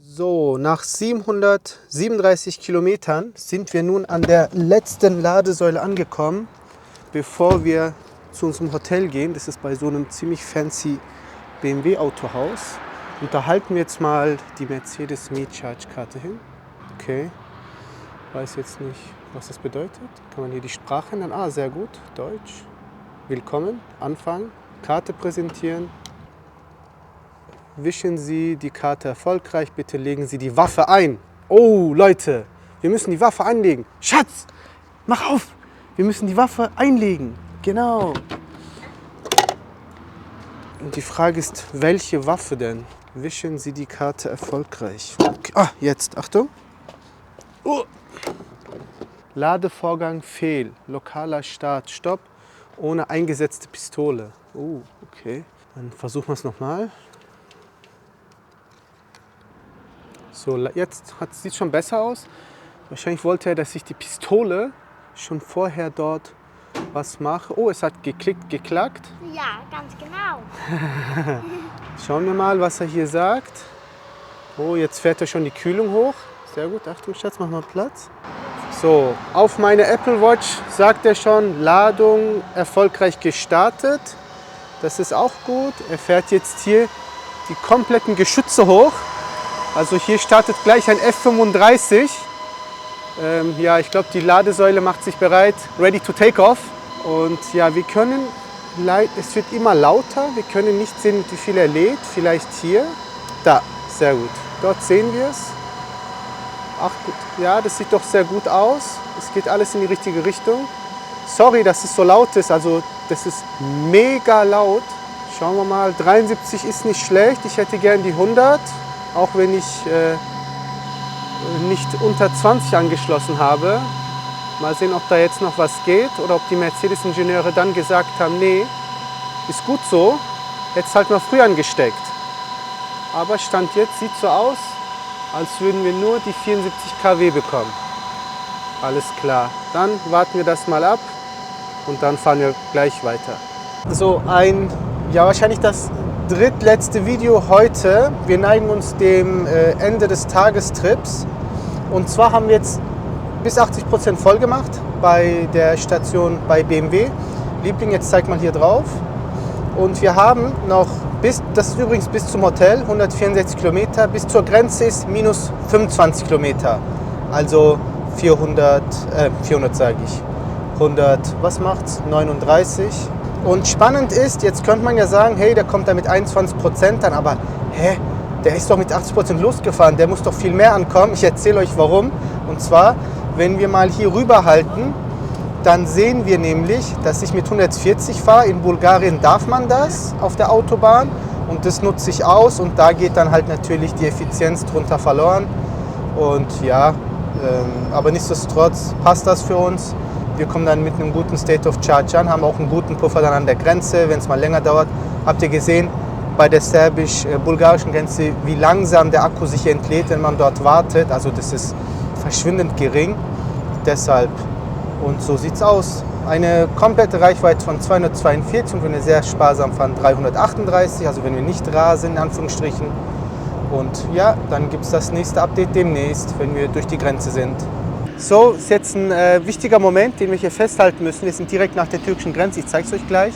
So, nach 737 Kilometern sind wir nun an der letzten Ladesäule angekommen, bevor wir zu unserem Hotel gehen. Das ist bei so einem ziemlich fancy BMW-Autohaus. Und da halten wir jetzt mal die Mercedes Me Charge Karte hin. Okay, weiß jetzt nicht, was das bedeutet. Kann man hier die Sprache ändern? Ah, sehr gut, Deutsch. Willkommen, anfangen, Karte präsentieren. Wischen Sie die Karte erfolgreich, bitte legen Sie die Waffe ein. Oh, Leute, wir müssen die Waffe einlegen. Schatz, mach auf, wir müssen die Waffe einlegen. Genau. Und die Frage ist, welche Waffe denn? Wischen Sie die Karte erfolgreich. Okay. Ah, jetzt, Achtung. Oh. Ladevorgang fehl. Lokaler Start, Stopp. Ohne eingesetzte Pistole. Oh, okay. Dann versuchen wir es nochmal. So, jetzt sieht es schon besser aus. Wahrscheinlich wollte er, dass ich die Pistole schon vorher dort was mache. Oh, es hat geklickt, geklackt. Ja, ganz genau. Schauen wir mal, was er hier sagt. Oh, jetzt fährt er schon die Kühlung hoch. Sehr gut, Achtung Schatz, mach mal Platz. So, auf meine Apple Watch sagt er schon, Ladung erfolgreich gestartet. Das ist auch gut. Er fährt jetzt hier die kompletten Geschütze hoch. Also hier startet gleich ein F-35. Ja, ich glaube, die Ladesäule macht sich bereit, ready to take off. Und ja, wir können, es wird immer lauter, wir können nicht sehen, wie viel er lädt. Vielleicht hier. Da, sehr gut. Dort sehen wir es. Ach gut, ja, das sieht doch sehr gut aus. Es geht alles in die richtige Richtung. Sorry, dass es so laut ist, also das ist mega laut. Schauen wir mal, 73 ist nicht schlecht. Ich hätte gern die 100, auch wenn ich nicht unter 20 angeschlossen habe. Mal sehen, ob da jetzt noch was geht oder ob die Mercedes-Ingenieure dann gesagt haben, nee, ist gut so, jetzt halt mal früh angesteckt. Aber Stand jetzt sieht so aus, als würden wir nur die 74 kW bekommen. Alles klar, dann warten wir das mal ab und dann fahren wir gleich weiter. So, wahrscheinlich das drittletzte Video heute. Wir neigen uns dem Ende des Tagestrips. Und zwar haben wir jetzt bis 80% voll gemacht bei der Station bei BMW. Liebling, jetzt zeig mal hier drauf. Und wir haben noch das ist übrigens bis zum Hotel, 164 Kilometer. Bis zur Grenze ist minus 25 Kilometer. Also 400 sage ich. 100, was macht's? 39. Und spannend ist, jetzt könnte man ja sagen, hey, der kommt da mit 21% an, aber der ist doch mit 80% losgefahren, der muss doch viel mehr ankommen. Ich erzähle euch warum. Und zwar, wenn wir mal hier rüber halten, dann sehen wir nämlich, dass ich mit 140 fahre. In Bulgarien darf man das auf der Autobahn und das nutze ich aus und da geht dann halt natürlich die Effizienz drunter verloren. Und ja, aber nichtsdestotrotz passt das für uns. Wir kommen dann mit einem guten State of Charge an, haben auch einen guten Puffer dann an der Grenze, wenn es mal länger dauert. Habt ihr gesehen bei der serbisch-bulgarischen Grenze, wie langsam der Akku sich entlädt, wenn man dort wartet. Also das ist verschwindend gering. Deshalb, und so sieht es aus. Eine komplette Reichweite von 242 und wenn wir sehr sparsam fahren, 338, also wenn wir nicht rasen, in Anführungsstrichen. Und ja, dann gibt es das nächste Update demnächst, wenn wir durch die Grenze sind. So, ist jetzt ein wichtiger Moment, den wir hier festhalten müssen. Wir sind direkt nach der türkischen Grenze, ich zeige es euch gleich,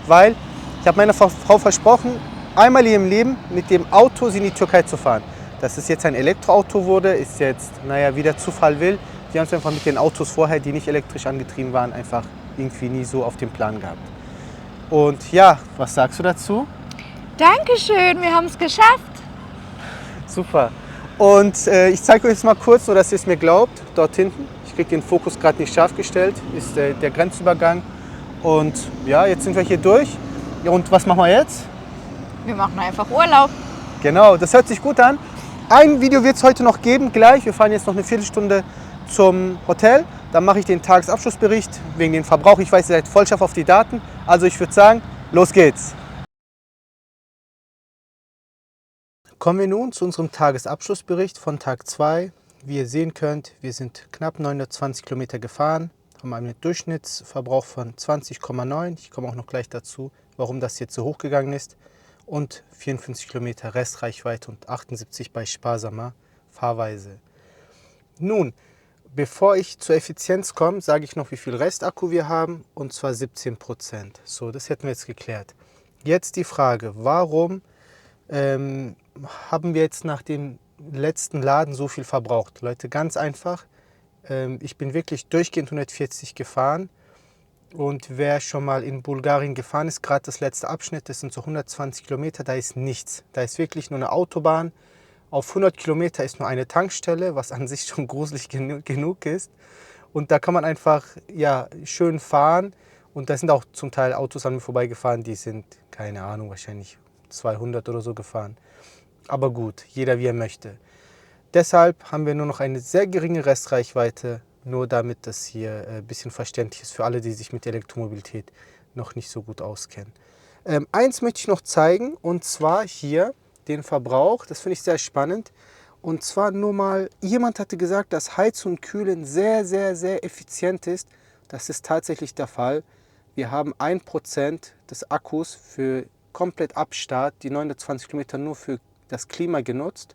weil ich habe meiner Frau versprochen, einmal in ihrem Leben mit dem Auto sie in die Türkei zu fahren. Dass es jetzt ein Elektroauto wurde, ist jetzt, naja, wie der Zufall will. Wir haben es einfach mit den Autos vorher, die nicht elektrisch angetrieben waren, einfach irgendwie nie so auf dem Plan gehabt. Und ja, was sagst du dazu? Dankeschön, wir haben es geschafft. Super. Und ich zeige euch jetzt mal kurz, nur dass ihr es mir glaubt, dort hinten. Ich kriege den Fokus gerade nicht scharf gestellt, ist der Grenzübergang. Und ja, jetzt sind wir hier durch. Ja, und was machen wir jetzt? Wir machen einfach Urlaub. Genau, das hört sich gut an. Ein Video wird es heute noch geben, gleich. Wir fahren jetzt noch eine Viertelstunde zum Hotel. Dann mache ich den Tagesabschlussbericht wegen dem Verbrauch. Ich weiß, ihr seid voll scharf auf die Daten. Also ich würde sagen, los geht's. Kommen wir nun zu unserem Tagesabschlussbericht von Tag 2. Wie ihr sehen könnt, wir sind knapp 920 Kilometer gefahren, haben einen Durchschnittsverbrauch von 20,9. Ich komme auch noch gleich dazu, warum das jetzt so hoch gegangen ist. Und 54 Kilometer Restreichweite und 78 bei sparsamer Fahrweise. Nun, bevor ich zur Effizienz komme, sage ich noch, wie viel Restakku wir haben, und zwar 17%. So, das hätten wir jetzt geklärt. Jetzt die Frage, warum haben wir jetzt nach dem letzten Laden so viel verbraucht? Leute, ganz einfach, ich bin wirklich durchgehend 140 gefahren. Und wer schon mal in Bulgarien gefahren ist, gerade das letzte Abschnitt, das sind so 120 Kilometer, da ist nichts. Da ist wirklich nur eine Autobahn. Auf 100 Kilometer ist nur eine Tankstelle, was an sich schon gruselig genug ist. Und da kann man einfach ja, schön fahren. Und da sind auch zum Teil Autos an mir vorbeigefahren, die sind, keine Ahnung, wahrscheinlich 200 oder so gefahren. Aber gut, jeder wie er möchte. Deshalb haben wir nur noch eine sehr geringe Restreichweite Nur damit das hier ein bisschen verständlich ist für alle, die sich mit der Elektromobilität noch nicht so gut auskennen. Eins möchte ich noch zeigen, und zwar hier den Verbrauch. Das finde ich sehr spannend. Und zwar nur mal, jemand hatte gesagt, dass Heizen und Kühlen sehr, sehr, sehr effizient ist. Das ist tatsächlich der Fall. Wir haben 1% des Akkus für komplett Abstart, die 920 Kilometer nur für das Klima genutzt.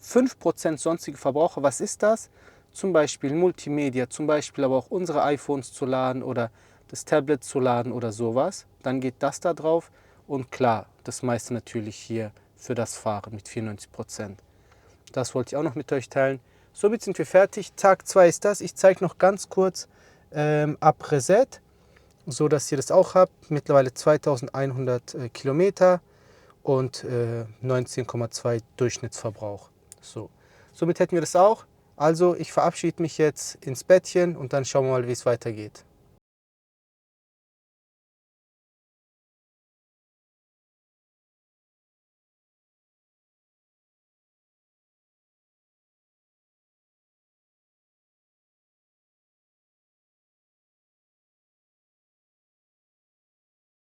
5% sonstige Verbraucher, was ist das? Zum Beispiel Multimedia, zum Beispiel aber auch unsere iPhones zu laden oder das Tablet zu laden oder sowas. Dann geht das da drauf und klar, das meiste natürlich hier für das Fahren mit 94%. Das wollte ich auch noch mit euch teilen. Somit sind wir fertig. Tag 2 ist das. Ich zeige noch ganz kurz ab Reset, so dass ihr das auch habt. Mittlerweile 2100 Kilometer und 19,2 Durchschnittsverbrauch. So. Somit hätten wir das auch. Also ich verabschiede mich jetzt ins Bettchen und dann schauen wir mal, wie es weitergeht.